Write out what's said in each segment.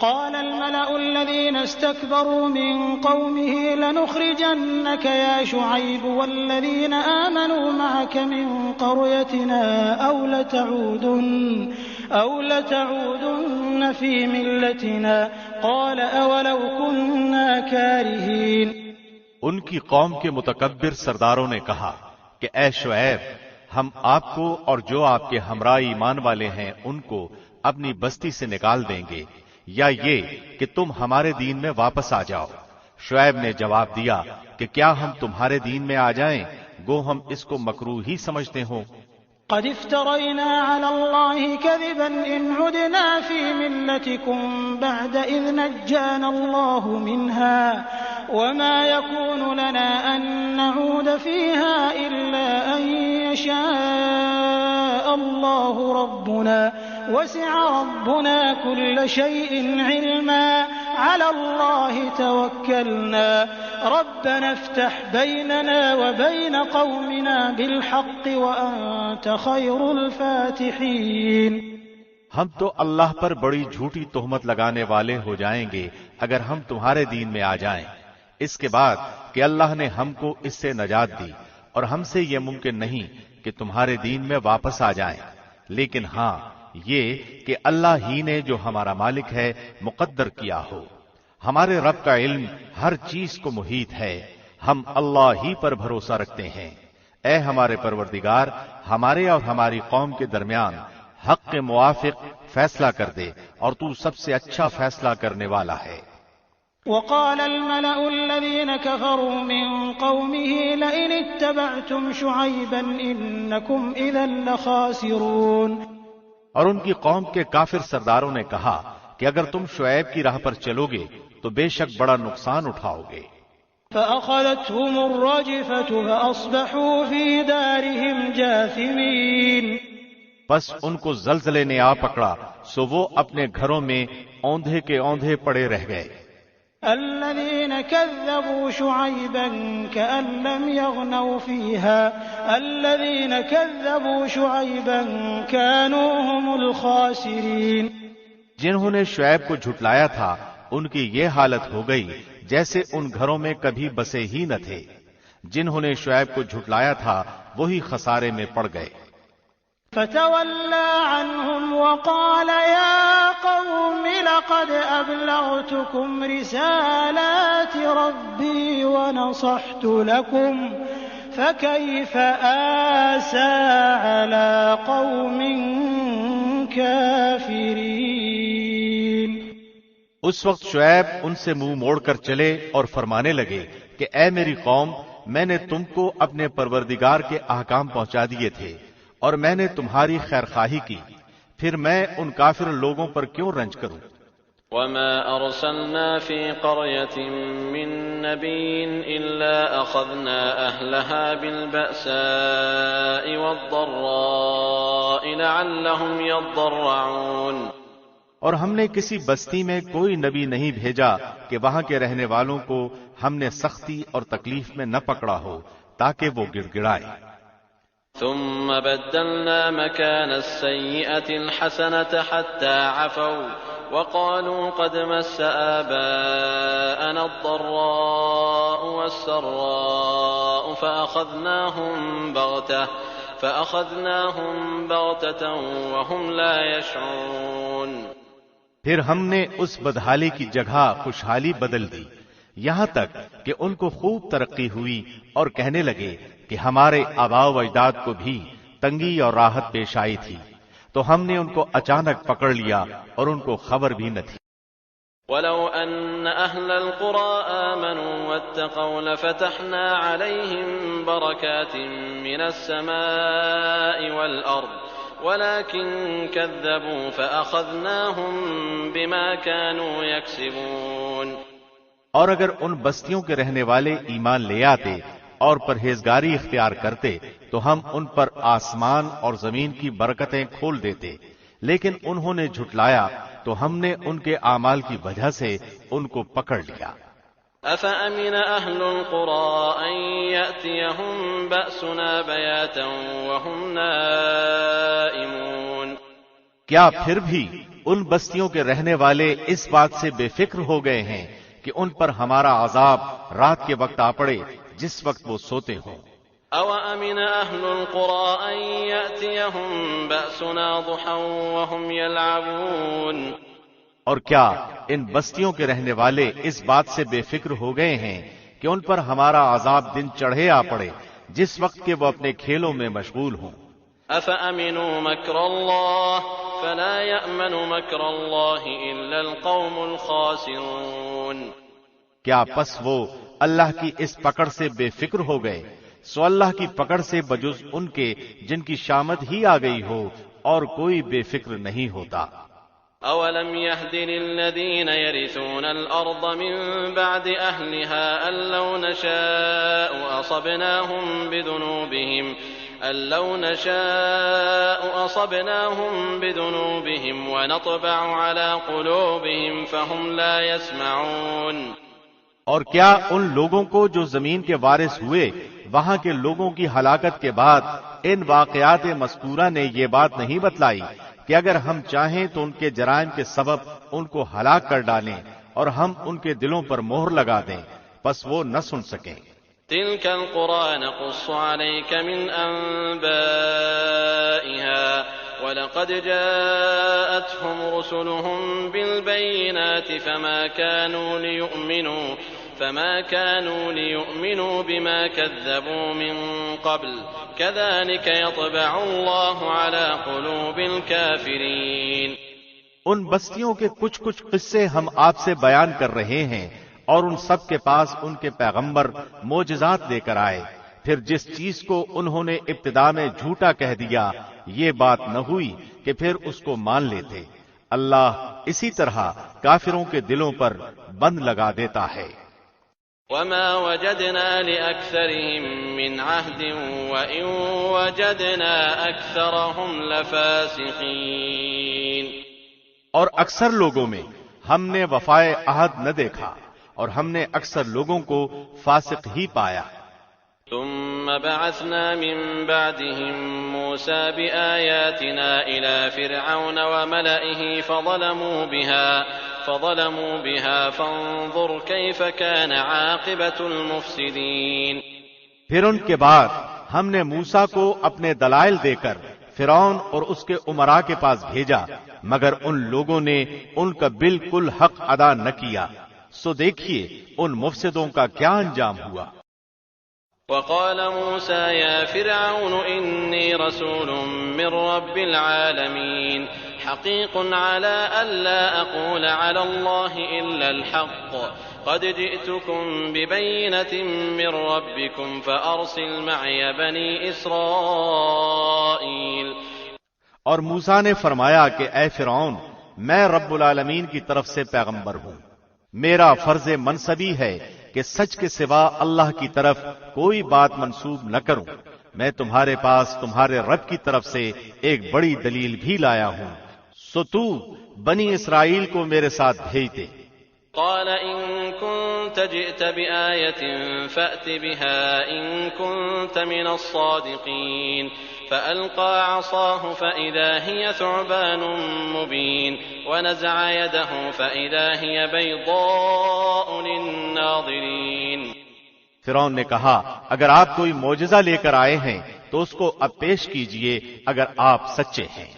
قال الملأ الذين استكبروا من قومه لنخرجنك يا شعيب والذين آمنوا معك من قريتنا أو لتعودن في ملتنا قال أولو كنا كارهين۔ ان کی قوم کے متکبر سرداروں نے کہا کہ اے شعیب، ہم آپ کو اور جو آپ کے ہمراہ ایمان والے ہیں ان کو اپنی بستی سے نکال دیں گے، یا یہ کہ تم ہمارے دین میں واپس آ جاؤ۔ شعیب نے جواب دیا کہ کیا ہم تمہارے دین میں آ جائیں گو ہم اس کو مکروہ ہی سمجھتے ہوں۔ قد افترينا على الله كذبا إن عدنا في ملتكم بعد إذ نجانا الله منها وما يكون لنا أن نعود فيها إلا أن يشاء الله ربنا وسع ربنا كل شيء علما على الله توكلنا ربنا افتح بيننا وبين قومنا بالحق وأنت خير الفاتحين۔ ہم تو اللہ پر بڑی جھوٹی تہمت لگانے والے ہو جائیں گے اگر ہم تمہارے دین میں آ جائیں، اس کے بعد کہ اللہ نے ہم کو اس سے نجات دی اور ہم سے یہ ممکن نہیں کہ تمہارے دین میں واپس آ جائیں، لیکن ہاں یہ کہ اللہ ہی نے جو ہمارا مالک ہے مقدر کیا ہو۔ ہمارے رب کا علم ہر چیز کو محیط ہے، ہم اللہ ہی پر بھروسہ رکھتے ہیں۔ اے ہمارے پروردگار، ہمارے اور ہماری قوم کے درمیان حق کے موافق فیصلہ کر دے اور تو سب سے اچھا فیصلہ کرنے والا ہے۔ وقال الملأ الذين كفروا من قومه لئن اتبعتم شعيبا إنكم إذا لخاسرون۔ اور ان کی قوم کے کافر سرداروں نے کہا کہ اگر تم شعیب کی راہ پر چلو گے تو بے شک بڑا نقصان اٹھاؤ گے۔ فأخذتهم الرجفة فأصبحوا في دارهم جاثمين۔ پس ان کو زلزلے نے آ پکڑا سو وہ اپنے گھروں میں اوندھے کے اوندھے پڑے رہ گئے۔ الذين كذبوا شعيبا كأن لم يغنوا فيها الذين كذبوا شعيبا كانوا هم الخاسرين۔ جنہوں نے شعیب کو جھٹلایا تھا ان کی یہ حالت ہو گئی جیسے ان گھروں میں کبھی بسے ہی نہ تھے۔ جنہوں نے شعیب کو جھٹلایا تھا وہی خسارے میں پڑ گئے۔ فتولى عنهم وقال يا قوم لقد أبلغتكم رسالات ربي ونصحت لكم فكيف آسى على قوم كافرين۔ اس وقت شعیب ان سے منہ موڑ کر چلے اور فرمانے لگے کہ اے میری قوم، میں نے تم کو اپنے پروردگار کے احکام پہنچا دیے تھے اور میں نے تمہاری خیر خواہی کی، پھر میں ان کافر لوگوں پر کیوں رنج کروں۔ وما أرسلنا في قرية من نبي إلا أخذنا أهلها بالبأساء والضراء لعلهم يضرعون۔ اور ہم نے کسی بستی میں کوئی نبی نہیں بھیجا کہ وہاں کے رہنے والوں کو ہم نے سختی اور تکلیف میں نہ پکڑا ہو تاکہ وہ گڑ گڑائیں۔ ثم بدلنا مكان السيئة الحسنة حتى عفوا وقالوا قد مس آباءنا الضراء والسراء فأخذناهم بغتة وهم لا يشعرون۔ پھر ہم نے اس بدحالی کی جگہ خوشحالی بدل دی، یہاں تک کہ ان کو خوب ترقی ہوئی اور کہنے لگے کہ ہمارے آباء و اجداد کو بھی تنگی اور راحت پیش آئی تھی، تو ہم نے ان کو اچانک پکڑ لیا اور ان کو خبر بھی نہ تھی۔ وَلَوْ أَنَّ أَهْلَ الْقُرَىٰ آمَنُوا وَاتَّقَوْا لَفَتَحْنَا عَلَيْهِمْ بَرَكَاتٍ مِّنَ السَّمَاءِ وَالْأَرْضِ وَلَكِن كَذَّبُوا فَأَخَذْنَاهُم بِمَا كَانُوا يَكْسِبُونَ۔ اور اگر ان بستیوں کے رہنے والے ایمان لے آتے اور پرہیزگاری اختیار کرتے تو ہم ان پر آسمان اور زمین کی برکتیں کھول دیتے، لیکن انہوں نے جھٹلایا تو ہم نے ان کے اعمال کی وجہ سے ان کو پکڑ لیا۔ أَفَأَمِنَ أَهْلُ الْقُرَىٰ أَن يَأْتِيَهُم بَأْسُنَا بَيَاتًا وَهُمْ نَائِمُونَ۔ کیا پھر بھی ان بستیوں کے رہنے والے اس بات سے بے فکر ہو گئے ہیں کہ ان پر ہمارا عذاب رات کے وقت آ پڑے جس وقت وہ سوتے ہوں۔ أَوَأَمِنَ أَهْلُ الْقُرَىٰ أَن يَأْتِيَهُم بَأْسُنَا ضُحًى وَهُمْ يَلْعَبُونَ، اور کیا ان بستیوں کے رہنے والے اس بات سے بے فکر ہو گئے ہیں کہ ان پر ہمارا عذاب دن چڑھے آ پڑے جس وقت کہ وہ اپنے کھیلوں میں مشغول ہوں۔ أَفَأَمِنُوا مَكْرَ اللَّهِ فَلَا يَأْمَنُ مَكْرَ اللَّهِ إِلَّا الْقَوْمُ الْخَاسِرُونَ، کیا پس وہ اللہ کی اس پکڑ سے بے فکر ہو گئے؟ سو اللہ کی پکڑ سے بجز ان کے جن کی شامت ہی آ گئی ہو اور کوئی بے فکر نہیں ہوتا۔ أَوَلَمْ يَهْدِ لِلَّذِينَ يَرِثُونَ الْأَرْضَ مِن بَعْدِ أَهْلِهَا أَن لَّوْ نَشَاءُ أَصَبْنَاهُم بِذُنُوبِهِمْ وَنَطْبَعُ عَلَىٰ قُلُوبِهِمْ فَهُمْ لَا يَسْمَعُونَ، اور کیا ان لوگوں کو جو زمین کے وارث ہوئے وہاں کے لوگوں کی ہلاکت کے بعد ان واقعات مذکورہ نے یہ بات نہیں بتلائی کہ اگر ہم چاہیں تو ان کے جرائم کے سبب ان کو ہلاک کر ڈالیں اور ہم ان کے دلوں پر مہر لگا دیں پس وہ نہ سن سکیں۔ تِلْكَ الْقُرَىٰ نَقُصُّ عَلَيْكَ مِنْ أَنبَائِهَا وَلَقَدْ جَاءَتْهُمْ رُسُلُهُم بِالْبَيِّنَاتِ فما كانوا ليؤمنوا بما كذبوا من قبل كذلك يطبع الله على قلوب الكافرين۔ ان بستیوں کے کچھ قصے ہم آپ سے بیان کر رہے ہیں اور ان سب کے پاس ان کے پیغمبر معجزات لے کر آئے، پھر جس چیز کو انہوں نے ابتدا میں جھوٹا کہہ دیا یہ بات نہ ہوئی کہ پھر اس کو مان لیتے۔ اللہ اسی طرح کافروں کے دلوں پر بند لگا دیتا ہے۔ وَمَا وَجَدْنَا لِأَكْثَرِهِم مِّنْ عَهْدٍ وَإِن وَجَدْنَا أَكْثَرَهُمْ لَفَاسِقِينَ، اور اکثر لوگوں میں ہم نے وفائے عہد نہ دیکھا اور ہم نے اکثر لوگوں کو فاسق ہی پایا۔ ثم بعثنا من بعدهم موسى بآياتنا إلى فرعون وملئه فظلموا بها فانظر كيف كان عاقبة المفسدين۔ پھر ان کے بعد ہم نے موسیٰ کو اپنے دلائل دے کر فرعون اور اس کے امراء کے پاس بھیجا مگر ان لوگوں نے ان کا بالکل حق ادا نہ کیا، سو دیکھیے ان مفسدوں کا کیا انجام ہوا۔ وقال موسى يا فرعون إني رسول من رب العالمين حقيق على ألا أقول على الله إلا الحق قد جئتكم ببينة من ربكم فأرسل معي بني إسرائيل۔ اور موسیٰ نے فرمایا کہ اے فرعون میں رب العالمین کی طرف سے پیغمبر ہوں، میرا فرض منصبی ہے کہ سچ کے سوا اللہ کی طرف کوئی بات منسوب نہ کروں، میں تمہارے پاس تمہارے رب کی طرف سے ایک بڑی دلیل بھی لایا ہوں، سو تو بنی اسرائیل کو میرے ساتھ بھیج دے۔ قال إن كنت جئت بآية فأت بها إن كنت من الصادقين فألقى عصاه فإذا هي ثعبان مبين ونزع يده فإذا هي بيضاء للناظرين۔ فرعون نے کہا اگر آپ کوئی معجزہ لے کر آئے ہیں تو اس کو اب پیش کیجئے اگر آپ سچے ہیں۔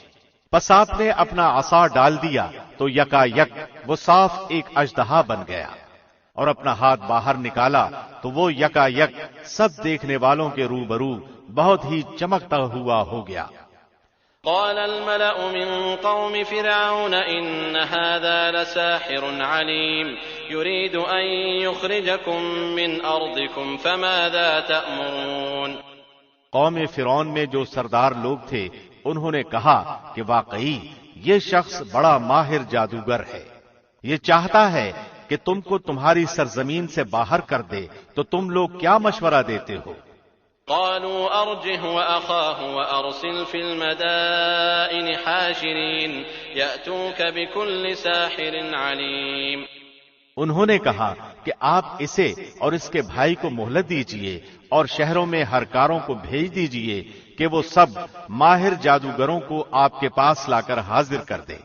پس آپ نے اپنا عصا ڈال دیا تو یکا یک وہ صاف ایک اژدہا بن گیا، اور اپنا ہاتھ باہر نکالا تو وہ یکا یک سب دیکھنے والوں کے روبرو بہت ہی چمکتا ہوا ہو گیا۔ قال الملأ من قوم فرعون إن هذا لساحر عليم يريد أن يخرجكم من أرضكم فماذا تأمرون۔ قوم فرعون میں جو سردار لوگ تھے انہوں نے کہا کہ واقعی یہ شخص بڑا ماہر جادوگر ہے، یہ چاہتا ہے کہ تم کو تمہاری سرزمین سے باہر کر دے، تو تم لوگ کیا مشورہ دیتے ہو؟ قالوا أرجه وأخاه وأرسل في المدائن حاشرين يأتوك بكل ساحر عليم۔ انہوں نے کہا کہ آپ اسے اور اس کے بھائی کو مہلت دیجئے اور شہروں میں ہر کاروں کو بھیج دیجئے کہ وہ سب ماہر جادوگروں کو آپ کے پاس لا کر حاضر کر دیں۔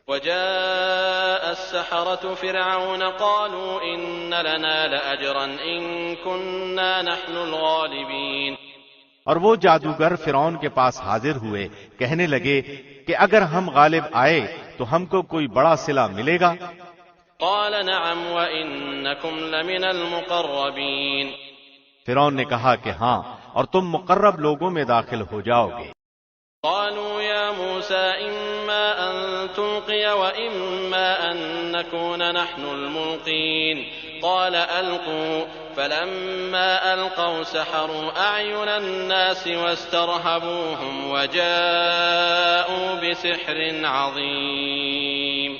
وجاء السحرة فرعون قالوا إن لنا لأجرا إن كنا نحن الغالبين. اور وہ جادوگر فرعون کے پاس حاضر ہوئے، کہنے لگے کہ اگر ہم غالب آئے تو ہم کو کوئی بڑا صلہ ملے گا. قال نعم وإنكم لمن المقربين. فرعون نے کہا کہ ہاں، اور تم مقرب لوگوں میں داخل ہو جاؤ گے. قالوا يا موسى إما أن تلقي وإما أن نكون نحن الملقين. قال ألقوا. فلما ألقوا سحروا أعين الناس واسترهبوهم وجاءوا بسحر عظيم.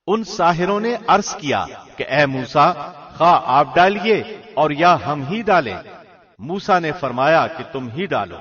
ان ساحروں نے عرض کیا کہ اے موسیٰ، خواہ آپ ڈالیے اور یا ہم ہی ڈالیں. موسیٰ نے فرمایا کہ تم ہی ڈالو.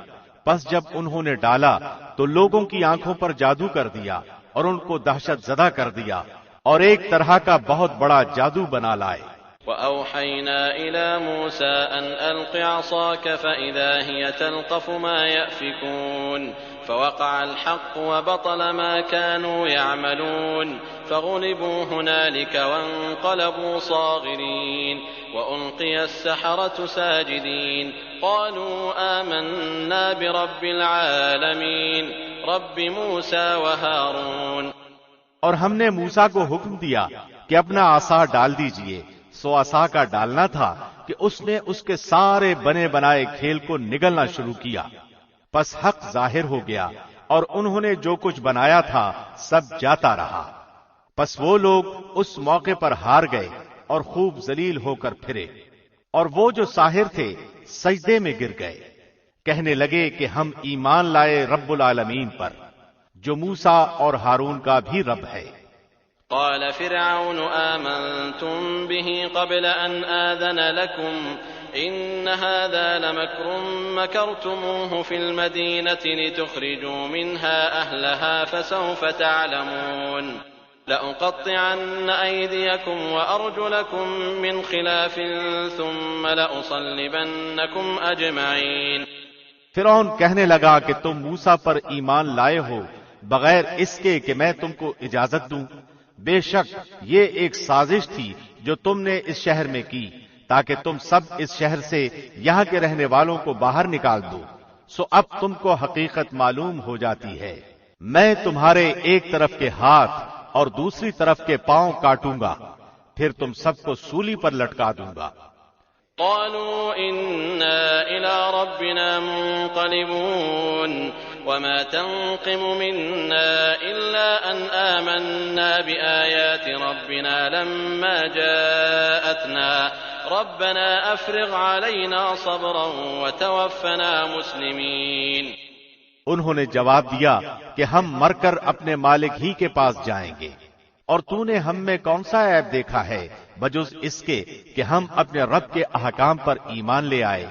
پس جب انہوں نے ڈالا تو لوگوں کی آنکھوں پر جادو کر دیا اور ان کو دہشت زدہ کر دیا اور ایک طرح کا بہت بڑا جادو بنا لائے. وأوحينا إلى موسى أن ألق عصاك فإذا هي تلقف ما يأفكون. فوقع الحق وبطل ما كانوا يعملون. فغلبوا هنالك وانقلبوا صاغرين. وألقي السحرة ساجدين. قالوا آمنا برب العالمين رب موسى وهارون. اور ہم نے موسیٰ کو حکم دیا کہ اپنا عصا ڈال دیجئے. سو عصا کا ڈالنا تھا کہ اس نے اس کے سارے بنے بنائے کھیل کو نگلنا شروع کیا. پس حق ظاہر ہو گیا اور انہوں نے جو کچھ بنایا تھا سب جاتا رہا. پس وہ لوگ اس موقع پر ہار گئے اور خوب ذلیل ہو کر پھرے، اور وہ جو ساحر تھے سجدے میں گر گئے، کہنے لگے کہ ہم ایمان لائے رب العالمین پر، جو موسیٰ اور ہارون کا بھی رب ہے. قال فرعون آمنتم به قبل أن آذن لكم إن هذا لمكر مكرتموه في المدينة لتخرجوا منها أهلها فسوف تعلمون. لأقطعن أيديكم وأرجلكم من خلاف ثم لأصلبنكم أجمعين. فرعون کہنے لگا کہ تم موسیٰ پر ایمان لائے ہو بغیر اس کے کہ میں تم کو اجازت دوں. بے شک یہ ایک سازش تھی جو تم نے اس شہر میں کی تاکہ تم سب اس شہر سے یہاں کے رہنے والوں کو باہر نکال دو. سو اب تم کو حقیقت معلوم ہو جاتی ہے. میں تمہارے ایک طرف کے ہاتھ اور دوسری طرف کے پاؤں کاٹوں گا، پھر تم سب کو سولی پر لٹکا دوں گا. قالوا إنا إلى ربنا منقلبون. وما تنقم منا إلا أن آمنا بآيات ربنا لما جاءتنا. ربنا أفرغ علينا صبرا وتوفنا مسلمين. انہوں نے جواب دیا کہ ہم مر کر اپنے مالک ہی کے پاس جائیں گے، اور تو نے ہم میں کون سا عیب دیکھا ہے بجز اس کے کہ ہم اپنے رب کے احکام پر ایمان لے آئے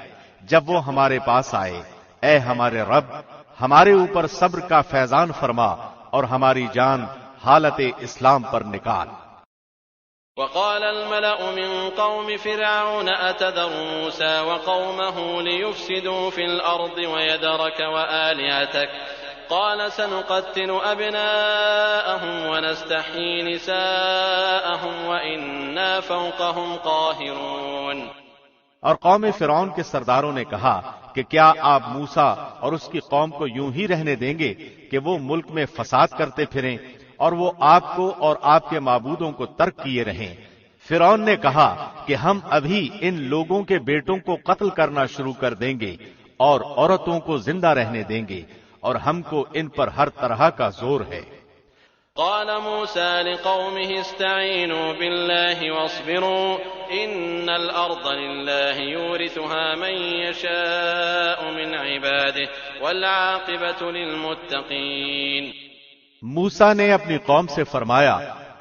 جب وہ ہمارے پاس آئے. اے ہمارے رب، ہمارے اوپر صبر کا فیضان فرما اور ہماری جان حالت اسلام پر نکال. وقال الملأ من قوم فرعون أتذر موسى وقومه ليفسدوا في الأرض ويذرك وآلهتك. قال سنقتل أبناءهم ونستحيي نساءهم وإنا فوقهم قاهرون. اور قوم فرعون کے سرداروں نے کہا کہ کیا آپ موسیٰ اور اس کی قوم کو یوں ہی رہنے دیں گے کہ وہ ملک میں فساد کرتے پھریں اور وہ آپ کو اور آپ کے معبودوں کو ترک کیے رہیں؟ فرعون نے کہا کہ ہم ابھی ان لوگوں کے بیٹوں کو قتل کرنا شروع کر دیں گے اور عورتوں کو زندہ رہنے دیں گے، اور ہم کو ان پر ہر طرح کا زور ہے. قال موسى لقومه استعينوا بالله واصبروا إن الأرض لله يورثها من يشاء من عباده والعاقبة للمتقين. موسیٰ نے اپنی قوم سے فرمایا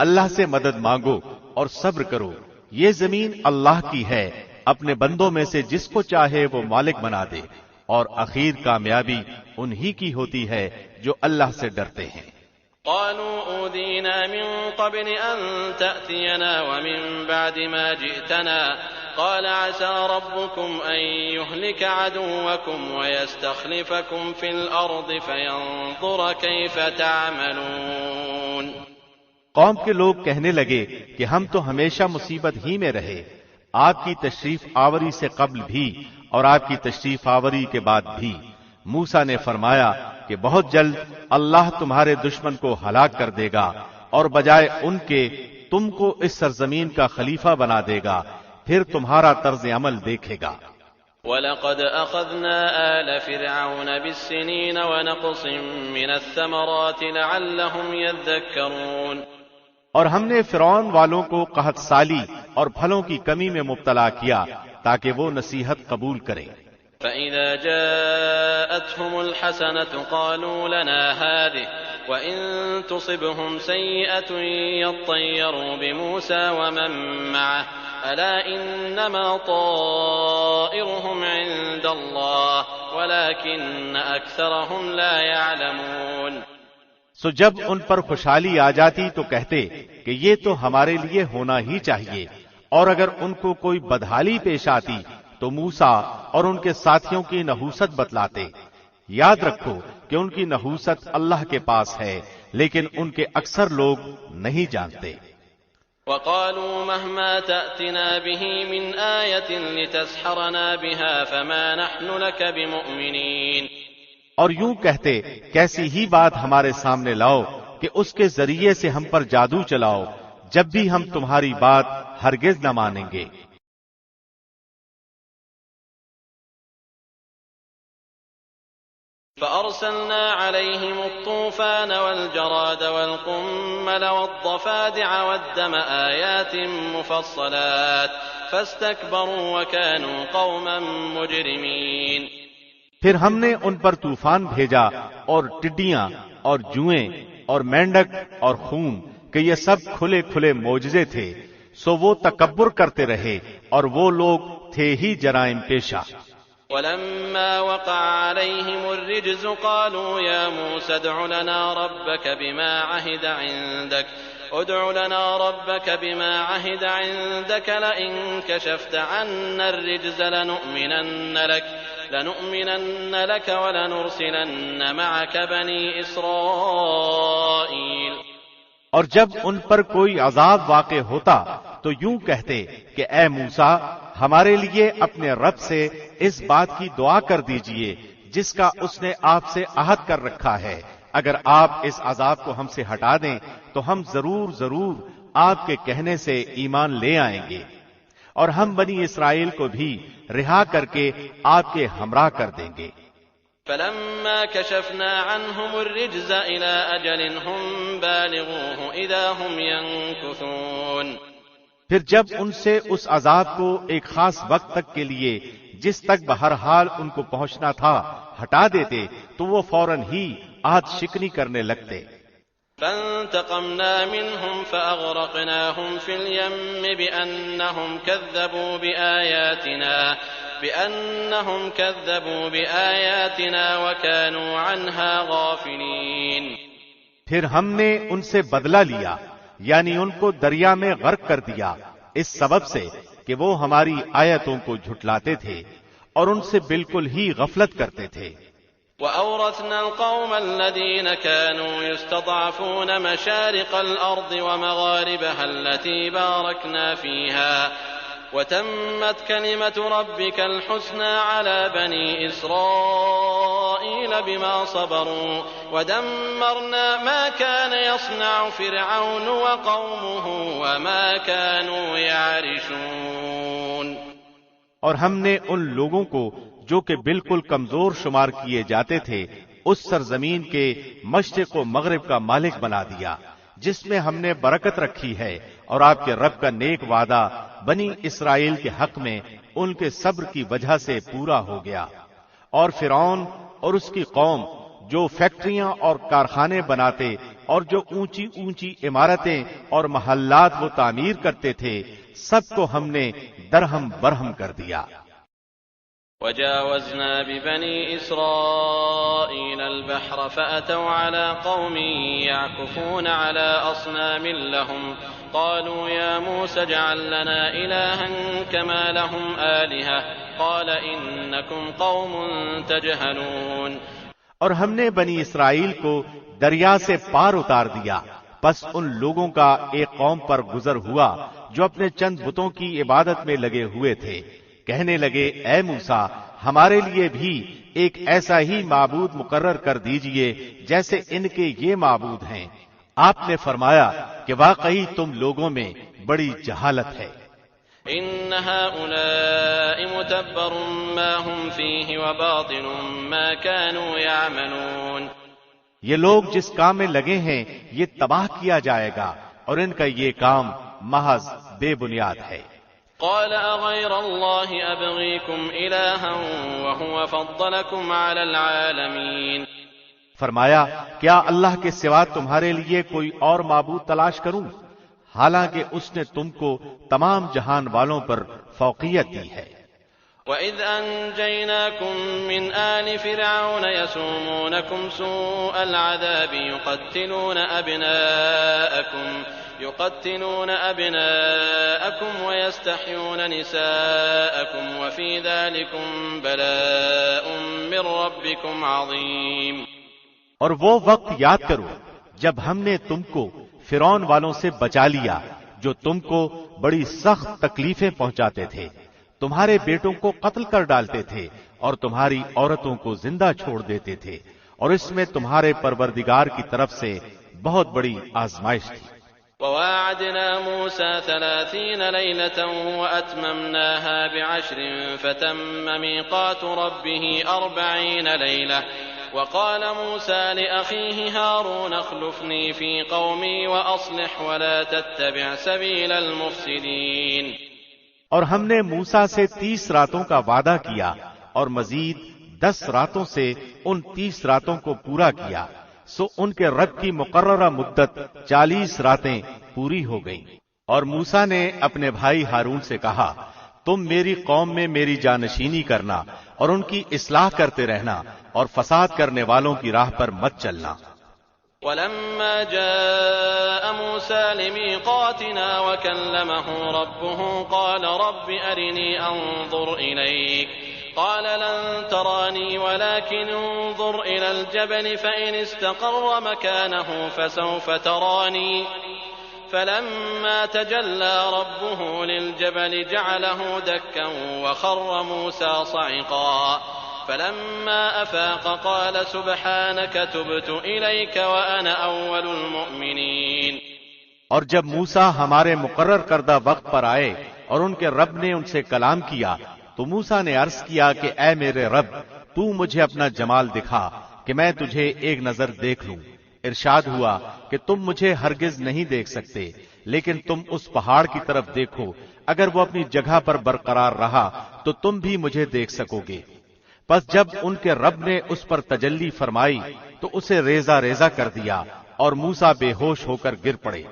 اللہ سے مدد مانگو اور صبر کرو، یہ زمین اللہ کی ہے، اپنے بندوں میں سے جس کو چاہے وہ مالک بنا دے، اور اخیر کامیابی انہی کی ہوتی ہے جو اللہ سے ڈرتے ہیں. قالوا أوذينا من قبل أن تأتينا ومن بعد ما جئتنا قال عسى ربكم أن يهلك عدوكم ويستخلفكم في الأرض فينظر كيف تعملون۔ قوم کے لوگ کہنے لگے کہ ہم تو ہمیشہ مصیبت ہی میں رہے، آپ کی تشریف آوری سے قبل بھی اور آپ کی تشریف آوری کے بعد بھی۔ موسیٰ نے فرمایا کہ بہت جلد اللہ تمہارے دشمن کو ہلاک کر دے گا اور بجائے ان کے تم کو اس سرزمین کا خلیفہ بنا دے گا، پھر تمہارا طرز عمل دیکھے گا۔ وَلَقَدْ أَخَذْنَا آلَ فِرْعَوْنَ بِالسِّنِينَ وَنَقْصٍ مِّنَ الثَّمَرَاتِ لَعَلَّهُمْ يَذَّكَّرُونَ، اور ہم نے فرعون والوں کو قحط سالی اور پھلوں کی کمی میں مبتلا کیا تاکہ وہ نصیحت قبول کریں۔ فَإِذَا جَاءَتْهُمُ الْحَسَنَةُ قَالُوا لَنَا هَٰذِهِ وَإِن تُصِبْهُمْ سَيِّئَةٌ يَطَّيَّرُوا بِمُوسَىٰ وَمَن مَّعَهُ أَلَا إِنَّمَا طَائِرُهُمْ عِندَ اللَّهِ وَلَٰكِنَّ أَكْثَرَهُمْ لَا يَعْلَمُونَ۔ سو جب ان پر خوشحالی آ جاتی تو کہتے کہ یہ تو ہمارے لیے ہونا ہی چاہیے، اور اگر ان کو کوئی بدحالی پیش آتی تو موسیٰ اور ان کے ساتھیوں کی نحوست بتلاتے۔ یاد رکھو کہ ان کی نحوست اللہ کے پاس ہے، لیکن ان کے اکثر لوگ نہیں جانتے۔ وَقَالُوا مَهْمَا تَأْتِنَا بِهِ مِنْ آيَةٍ لِتَسْحَرَنَا بِهَا فَمَا نَحْنُ لَكَ بِمُؤْمِنِينَ، اور یوں کہتے کیسی ہی بات ہمارے سامنے لاؤ کہ اس کے ذریعے سے ہم پر جادو چلاؤ، جب بھی ہم تمہاری بات ہرگز نہ مانیں گے۔ فَأَرْسَلْنَا عَلَيْهِمُ الطُّوفَانَ وَالْجَرَادَ وَالْقُمَّلَ وَالضَّفَادِعَ وَالدَّمَ آيَاتٍ مُفَصَّلَاتٍ فَاسْتَكْبَرُوا وَكَانُوا قَوْمًا مُجْرِمِينَ۔ پھر ہم نے ان پر طوفان بھیجا اور ٹڈیاں اور جوئیں اور مینڈک اور خون کہ یہ سب کھلے کھلے معجزے تھے، سو وہ تکبر کرتے رہے اور وہ لوگ تھے ہی جرائم پیشہ۔ وَلَمَّا وَقَعَ عَلَيْهِمُ الرِّجْزُ قَالُوا يَا مُوسَى ادْعُ لَنَا رَبَّكَ بِمَا عَهِدَ عِندَكَ لَئِن كَشَفْتَ عَنَّا الرِّجْزَ لَنُؤْمِنَنَّ لَكَ وَلَنُرْسِلَنَّ مَعَكَ بَنِي إِسْرَائِيلَ۔ اور جب ان پر کوئی عذاب واقع ہوتا تو یوں کہتے کہ اے موسیٰ، ہمارے لیے اپنے رب سے اس بات کی دعا کر دیجئے جس کا اس نے آپ سے عہد کر رکھا ہے، اگر آپ اس عذاب کو ہم سے ہٹا دیں تو ہم ضرور آپ کے کہنے سے ایمان لے آئیں گے، اور ہم بنی اسرائیل کو بھی رہا کر کے آپ کے ہمراہ کر دیں گے۔ فَلَمَّا كَشَفْنَا عَنْهُمُ الرِّجْزَ إِلَىٰ أَجَلٍ هُمْ بَالِغُوهُ إِذَا هُمْ يَنكُثُونَ، پھر جب ان سے اس عذاب کو ایک خاص وقت تک کے لیے جس تک بہرحال ان کو پہنچنا تھا ہٹا دیتے تو وہ فوراً ہی عہد شکنی کرنے لگتے۔ فَانْتَقَمْنَا مِنْهُمْ فَأَغْرَقْنَاهُمْ فِي الْيَمِّ بِأَنَّهُمْ كَذَّبُوا بِآيَاتِنَا وَكَانُوا عَنْهَا غَافِلِينَ۔ پھر ہم نے ان سے بدلہ لیا، یعنی ان کو دریا میں غرق کر دیا، اس سبب سے کہ وہ ہماری آیتوں کو جھٹلاتے تھے اور ان سے بالکل ہی غفلت کرتے تھے۔ وَأَوْرَثْنَا الْقَوْمَ الَّذِينَ كَانُوا يُسْتَضْعَفُونَ مَشَارِقَ الْأَرْضِ وَمَغَارِبَهَا الَّتِي بَارَكْنَا فِيهَا وَتَمَّتْ كَلِمَةُ رَبِّكَ الْحُسْنَى عَلَى بَنِي إِسْرَائِيلَ بِمَا صَبَرُوا وَدَمَّرْنَا مَا كَانَ يَصْنَعُ فِرْعَوْنُ وَقَوْمُهُ وَمَا كَانُوا يَعْرِشُونَ۔ اور ہم نے ان لوگوں کو جو کہ بالکل کمزور شمار کیے جاتے تھے اس سرزمین کے مشرق و مغرب کا مالک بنا دیا جس میں ہم نے برکت رکھی ہے، اور آپ کے رب کا نیک وعدہ بنی اسرائیل کے حق میں ان کے صبر کی وجہ سے پورا ہو گیا۔ اور فرعون اور اس کی قوم جو فیکٹریاں اور کارخانے بناتے اور جو اونچی اونچی عمارتیں اور محلات وہ تعمیر کرتے تھے، سب کو ہم نے درہم برہم کر دیا۔ وَجَاوَزْنَا بِبَنِي إِسْرَائِيلَ الْبَحْرَ فَأَتَوْا عَلَىٰ قَوْمٍ يَعْكُفُونَ عَلَىٰ أَصْنَامٍ لَّهُمْ قالوا يا موسى اجعل لنا إلها كما لهم آلهة قال إنكم قوم تجهلون۔ اور ہم نے بنی اسرائیل کو دریا سے پار اتار دیا، پس ان لوگوں کا ایک قوم پر گزر ہوا جو اپنے چند بتوں کی عبادت میں لگے ہوئے تھے۔ کہنے لگے اے موسیٰ ہمارے لیے بھی ایک ایسا ہی معبود مقرر کر دیجئے جیسے ان کے یہ معبود ہیں۔ آپ نے فرمایا کہ واقعی تم لوگوں میں بڑی جہالت ہے۔ إن هؤلاء متبر ما هم فيه وباطل ما كانوا يعملون۔ یہ لوگ جس کام میں لگے ہیں یہ تباہ کیا جائے گا اور ان کا یہ کام محض بے بنیاد ہے۔ قال أغير الله أبغيكم إلها وهو فضلكم على العالمين۔ فرمایا کیا اللہ کے سوا تمہارے لیے کوئی اور معبود تلاش کروں، حالانکہ اس نے تم کو تمام جہان والوں پر فوقیت دی ہے۔ وَإِذْ أَنْجَيْنَاكُمْ مِنْ آلِ فِرْعَوْنَ يَسُومُونَكُمْ سُوءَ الْعَذَابِ يُقَتِّلُونَ أَبْنَاءَكُمْ وَيَسْتَحْيُونَ نِسَاءَكُمْ وَفِي ذَلِكُمْ بَلَاءٌ مِّن رَّبِّكُمْ عَظِيمٌ۔ اور وہ وقت یاد کرو جب ہم نے تم کو فرعون والوں سے بچا لیا جو تم کو بڑی سخت تکلیفیں پہنچاتے تھے، تمہارے بیٹوں کو قتل کر ڈالتے تھے اور تمہاری عورتوں کو زندہ چھوڑ دیتے تھے، اور اس میں تمہارے پروردگار کی طرف سے بہت بڑی آزمائش تھی۔ وواعدنا موسى 30 ليلة وأتممناها ب10 فتم ميقات ربه 40 ليلة وقال موسى لأخيه هارون اخلفني في قومي وأصلح ولا تتبع سبيل المفسدين۔ اور ہم نے موسیٰ سے 30 راتوں کا وعدہ کیا اور مزید 10 راتوں سے ان 30 راتوں کو پورا کیا، سو ان کے رب کی مقررہ مدت 40 راتیں پوری ہو گئیں۔ اور موسیٰ نے اپنے بھائی ہارون سے کہا تم میری قوم میں میری جانشینی کرنا اور ان کی اصلاح کرتے رہنا اور فساد کرنے والوں کی راہ پر مت چلنا۔ ولما جاء موسى لميقاتنا وكلمه ربه قال رب أرني أنظر إليك قال لن تراني ولكن انظر إلى الجبل فإن استقر مكانه فسوف تراني فلما تجلى ربه للجبل جعله دكا وخر موسى صعقا فلما أفاق قال سبحانك تبت إليك وأنا أول المؤمنين۔ اور جب موسیٰ ہمارے مقرر کردہ وقت پر آئے اور ان کے رب نے ان سے کلام کیا تو موسیٰ نے عرض کیا کہ اے میرے رب تو مجھے اپنا جمال دکھا کہ میں تجھے ایک نظر دیکھ لوں۔ ارشاد ہوا کہ تم مجھے ہرگز نہیں دیکھ سکتے، لیکن تم اس پہاڑ کی طرف دیکھو، اگر وہ اپنی جگہ پر برقرار رہا تو تم بھی مجھے دیکھ سکو گے۔ پس جب ان کے رب نے اس پر تجلی فرمائی تو اسے ریزہ ریزہ کر دیا اور موسیٰ بے ہوش ہو کر گر پڑے۔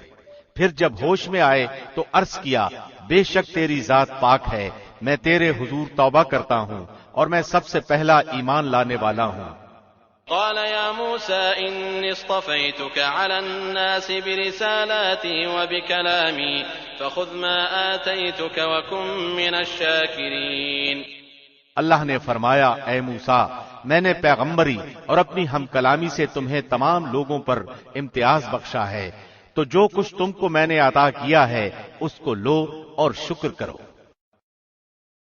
پھر جب ہوش میں آئے تو عرض کیا بے شک تیری ذات پاک ہے، میں تیرے حضور توبہ کرتا ہوں اور میں سب سے پہلا ایمان لانے والا ہوں۔ قال يا موسى إني اصطفيتك على الناس برسالاتي وبكلامي فخذ ما آتيتك وكن من الشاكرين۔ اللہ نے فرمایا اے موسیٰ میں نے پیغمبری اور اپنی ہم کلامی سے تمہیں تمام لوگوں پر امتیاز بخشا ہے، تو جو کچھ تم کو میں نے عطا کیا ہے اس کو لو اور شکر کرو۔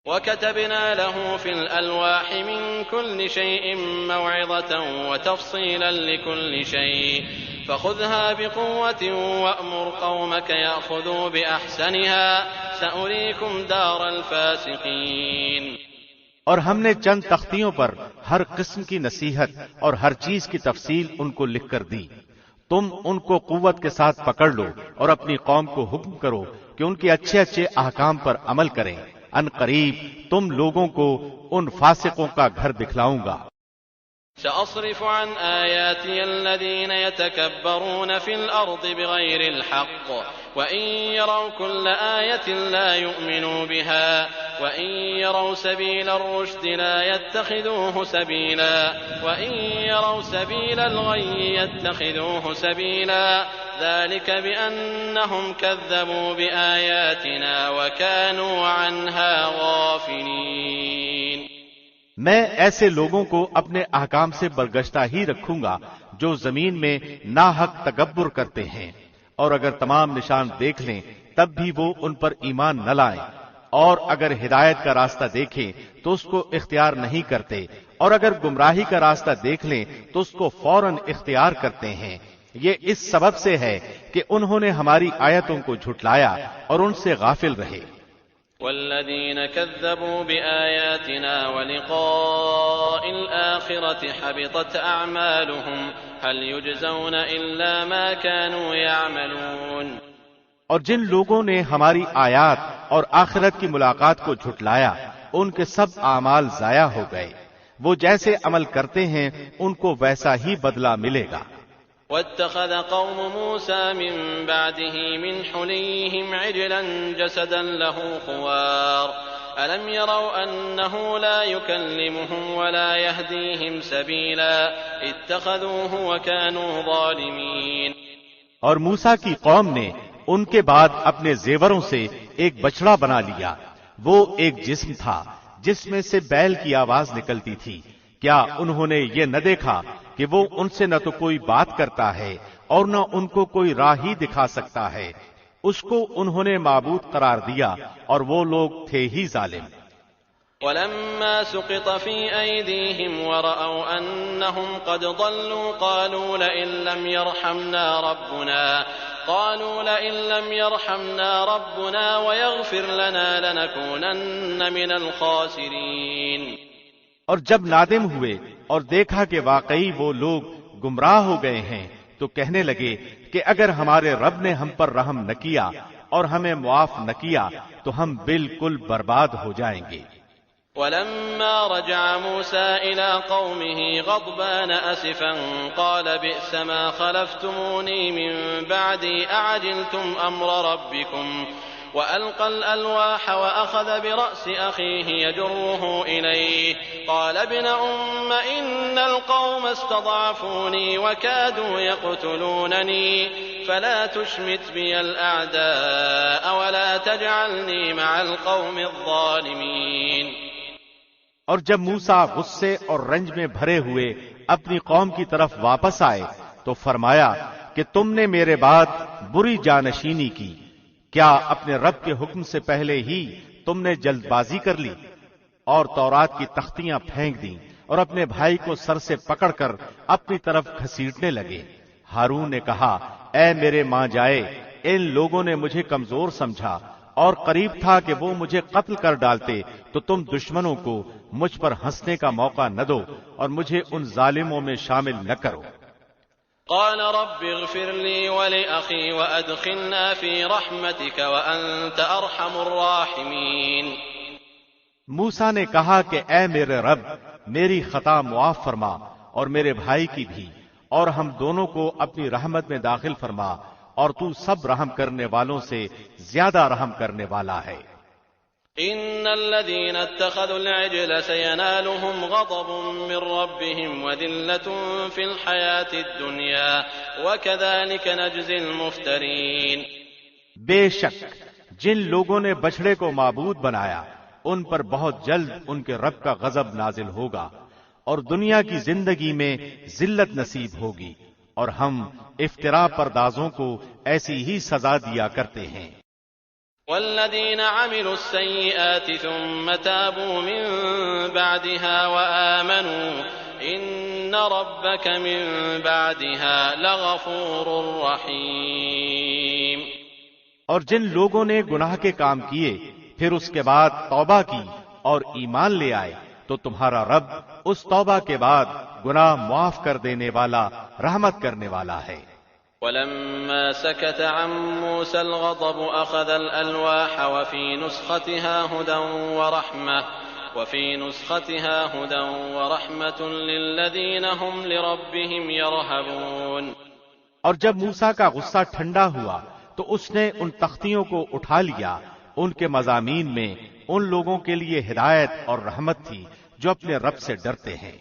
وَكَتَبْنَا لَهُ فِي الْأَلْوَاحِ مِنْ كُلِّ شَيْءٍ مَوْعِظَةً وَتَفْصِيلًا لِكُلِّ شَيْءٍ فَخُذْهَا بِقُوَّةٍ وَأْمُرْ قَوْمَكَ يَأْخُذُوا بِأَحْسَنِهَا سَأُرِيكُمْ دَارَ الْفَاسِقِينَ۔ اور ہم نے چند تختیوں پر ہر قسم کی نصیحت اور ہر چیز کی تفصیل ان کو لکھ کر دی، تم ان کو قوت کے ساتھ پکڑ لو اور اپنی قوم کو حکم کرو کہ ان کے اچھے اچھے احکام پر عمل کریں، ان قریب تم لوگوں کو ان فاسقوں کا گھر دکھلاؤں گا۔ سأصرف عن آياتي الذين يتكبرون في الأرض بغير الحق وإن يروا كل آية لا يؤمنوا بها وإن يروا سبيل الرشد لا يتخذوه سبيلا وإن يروا سبيل الغي يتخذوه سبيلا ذلك بأنهم كذبوا بآياتنا وكانوا عنها غافلين۔ میں ایسے لوگوں کو اپنے احکام سے برگشتہ ہی رکھوں گا جو زمین میں ناحق تکبر کرتے ہیں، اور اگر تمام نشان دیکھ لیں تب بھی وہ ان پر ایمان نہ لائیں، اور اگر ہدایت کا راستہ دیکھیں تو اس کو اختیار نہیں کرتے، اور اگر گمراہی کا راستہ دیکھ لیں تو اس کو فوراً اختیار کرتے ہیں۔ یہ اس سبب سے ہے کہ انہوں نے ہماری آیتوں کو جھٹلایا اور ان سے غافل رہے۔ والذين كذبوا بآياتنا ولقاء الآخرة حبطت أعمالهم هل يجزون إلا ما كانوا يعملون۔ اور جن لوگوں نے ہماری آیات اور آخرت کی ملاقات کو جھٹلایا ان کے سب اعمال ضائع ہو گئے، وہ جیسے عمل کرتے ہیں ان کو ویسا ہی بدلہ ملے گا۔ واتخذ قوم موسى من بعده من حليهم عجلا جسدا له خوار ألم يروا أنه لا يكلمهم ولا يهديهم سبيلا اتخذوه وكانوا ظالمين۔ اور موسیٰ کی قوم نے ان کے بعد اپنے زیوروں سے ایک بچڑا بنا لیا، وہ ایک جسم تھا جس میں سے بیل کی آواز نکلتی تھی، کیا انہوں نے یہ نہ دیکھا کہ وہ ان سے نہ تو کوئی بات کرتا ہے اور نہ ان کو کوئی راہ ہی دکھا سکتا ہے، اس کو انہوں نے معبود قرار دیا اور وہ لوگ تھے ہی ظالم۔ ولما سقط في أيديهم ورأوا أنهم قد ضلوا قالوا لئن لم يرحمنا ربنا ويغفر لنا لنكونن من الخاسرين۔ اور جب نادم ہوئے اور دیکھا کہ واقعی وہ لوگ گمراہ ہو گئے ہیں تو کہنے لگے کہ اگر ہمارے رب نے ہم پر رحم نہ کیا اور ہمیں معاف نہ کیا تو ہم بالکل برباد ہو جائیں گے۔ ولما رجع موسى إلى قومه غضبان أسفا قال بئس ما خلفتموني من بعدي أعجلتم أمر ربكم وألقى الألواح وأخذ برأس أخيه يجره إليه قال ابن أم إن القوم استضعفوني وكادوا يقتلونني فلا تشمت بي الأعداء ولا تجعلني مع القوم الظالمين۔ اور جب موسیٰ غصے اور رنج میں بھرے ہوئے اپنی قوم کی طرف واپس آئے تو فرمایا کہ تم نے میرے بعد بری جانشینی کی، کیا اپنے رب کے حکم سے پہلے ہی تم نے جلد بازی کر لی اور تورات کی تختیاں پھینک دیں اور اپنے بھائی کو سر سے پکڑ کر اپنی طرف گھسیٹنے لگے۔ ہارون نے کہا اے میرے ماں جائے، ان لوگوں نے مجھے کمزور سمجھا اور قریب تھا کہ وہ مجھے قتل کر ڈالتے، تو تم دشمنوں کو مجھ پر ہنسنے کا موقع نہ دو اور مجھے ان ظالموں میں شامل نہ کرو۔ قال رب اغفر لي ولأخي وأدخلنا في رحمتك وأنت أرحم الراحمين۔ موسیٰ نے کہا کہ اے میرے رب میری خطا معاف فرما اور میرے بھائی کی بھی، اور ہم دونوں کو اپنی رحمت میں داخل فرما، اور تو سب رحم کرنے والوں سے زیادہ رحم کرنے والا ہے۔ ان الذين اتخذوا العجل سينالهم غضب من ربهم وذلة في الحياة الدنيا وكذلك نجزي المفترين۔ بے شک جن لوگوں نے بچڑے کو معبود بنایا ان پر بہت جلد ان کے رب کا غضب نازل ہوگا اور دنیا کی زندگی میں ذلت نصیب ہوگی، اور ہم افترا پردازوں کو ایسی ہی سزا دیا کرتے ہیں۔ والذين عملوا السيئات ثم تابوا من بعدها وآمنوا إن ربك من بعدها لغفور رحيم۔ اور جن لوگوں نے گناہ کے کام کیے پھر اس کے بعد توبہ کی اور ایمان لے آئے تو تمہارا رب اس توبہ کے بعد گناہ معاف کر دینے والا، رحمت کرنے والا ہے۔ ولما سكت عن موسى الغضب أخذ الألواح وفي نسختها هدى ورحمة للذين هم لربهم يرهبون۔ اور جب موسیٰ کا غصہ ٹھنڈا ہوا تو اس نے ان تختیوں کو اٹھا لیا، ان کے مضامین میں ان لوگوں کے لیے ہدایت اور رحمت تھی جو اپنے رب سے ڈرتے ہیں۔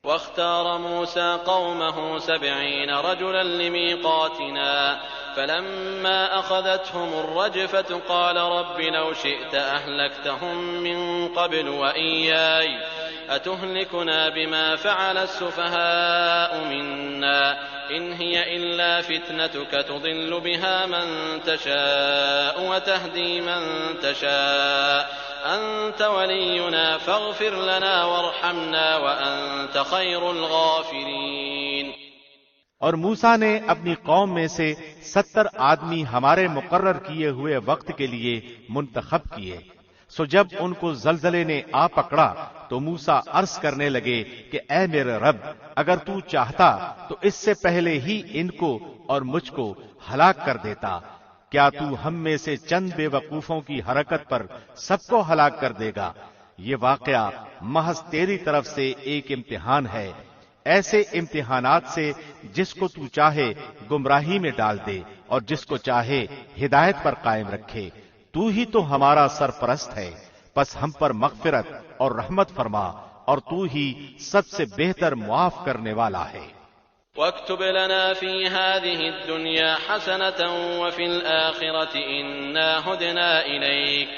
واختار موسى قومه 70 رجلا لميقاتنا فلما أخذتهم الرجفة قال رب لو شئت أهلكتهم من قبل وإياي أتهلكنا بما فعل السفهاء منا إن هي إلا فتنتك تضل بها من تشاء وتهدي من تشاء أنت ولينا فاغفر لنا وارحمنا وأنت خير الغافرين۔ اور موسیٰ نے اپنی قوم میں سے 70 آدمی ہمارے مقرر کیے ہوئے وقت کے لیے منتخب کیے۔ سو جب ان کو زلزلے نے آ پکڑا تو موسیٰ عرض کرنے لگے کہ اے میرے رب، اگر تو چاہتا تو اس سے پہلے ہی ان کو اور مجھ کو ہلاک کر دیتا۔ کیا تو ہم میں سے چند بے وقوفوں کی حرکت پر سب کو ہلاک کر دے گا؟ یہ واقعہ محض تیری طرف سے ایک امتحان ہے، ایسے امتحانات سے جس کو تو چاہے گمراہی میں ڈال دے اور جس کو چاہے ہدایت پر قائم رکھے۔ تو ہی تو ہمارا سرپرست ہے، پس ہم پر مغفرت اور رحمت فرما، اور تو ہی سب سے بہتر معاف کرنے والا ہے۔ واكتب لنا في هذه الدنيا حسنة وفي الآخرة إنا هدنا إليك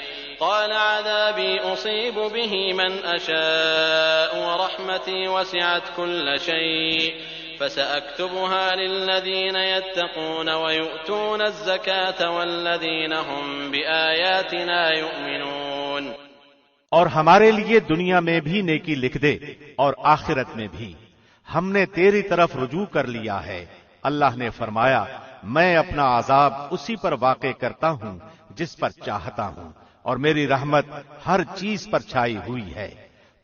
قال عذابي أصيب به من أشاء ورحمتي وسعت كل شيء فسأكتبها للذين يتقون ويؤتون الزكاة والذين هم بآياتنا يؤمنون۔ اور ہمارے لیے دنیا میں بھی نیکی لکھ دے اور آخرت میں بھی، ہم نے تیری طرف رجوع کر لیا ہے۔ اللہ نے فرمایا میں اپنا عذاب اسی پر واقع کرتا ہوں جس پر چاہتا ہوں، اور میری رحمت ہر چیز پر چھائی ہوئی ہے۔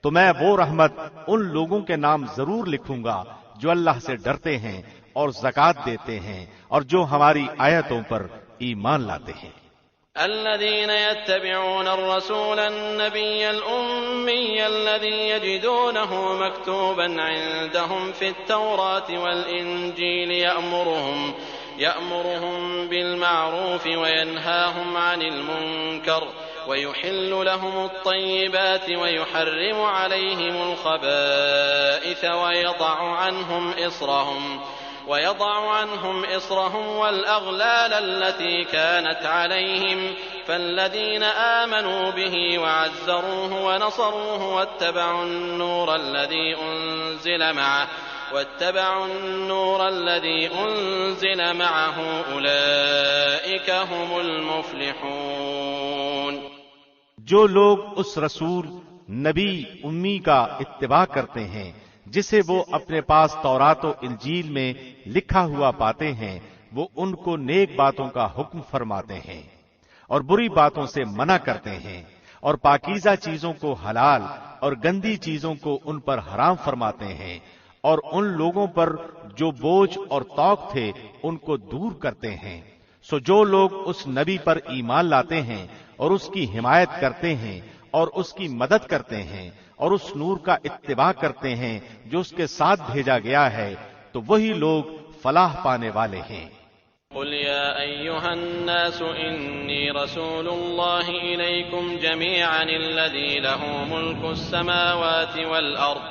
تو میں وہ رحمت ان لوگوں کے نام ضرور لکھوں گا جو اللہ سے ڈرتے ہیں اور زکوٰۃ دیتے ہیں اور جو ہماری آیتوں پر ایمان لاتے ہیں۔ الذين يتبعون الرسول النبي الأمي الذي يجدونه مكتوبا عندهم في التوراة والإنجيل يأمرهم بالمعروف وينهاهم عن المنكر ويحل لهم الطيبات ويحرم عليهم الخبائث ويضع عنهم إصرهم والأغلال التي كانت عليهم فالذين آمنوا به وعزروه ونصروه واتبعوا النور الذي أنزل معه أولئك هم المفلحون۔ جو لوگ اس رسول نبی امی کا اتباع کرتے ہیں جسے وہ اپنے پاس تورات و انجیل میں لکھا ہوا پاتے ہیں، وہ ان کو نیک باتوں کا حکم فرماتے ہیں اور بری باتوں سے منع کرتے ہیں، اور پاکیزہ چیزوں کو حلال اور گندی چیزوں کو ان پر حرام فرماتے ہیں، اور ان لوگوں پر جو بوجھ اور توق تھے ان کو دور کرتے ہیں۔ سو جو لوگ اس نبی پر ایمان لاتے ہیں اور اس کی حمایت کرتے ہیں اور اس کی مدد کرتے ہیں اور اس نور کا اتباع کرتے ہیں جو اس کے ساتھ بھیجا گیا ہے، تو وہی لوگ فلاح پانے والے ہیں۔ قل يا أيها الناس إني رسول الله إليكم جميعا الذي له ملك السماوات والأرض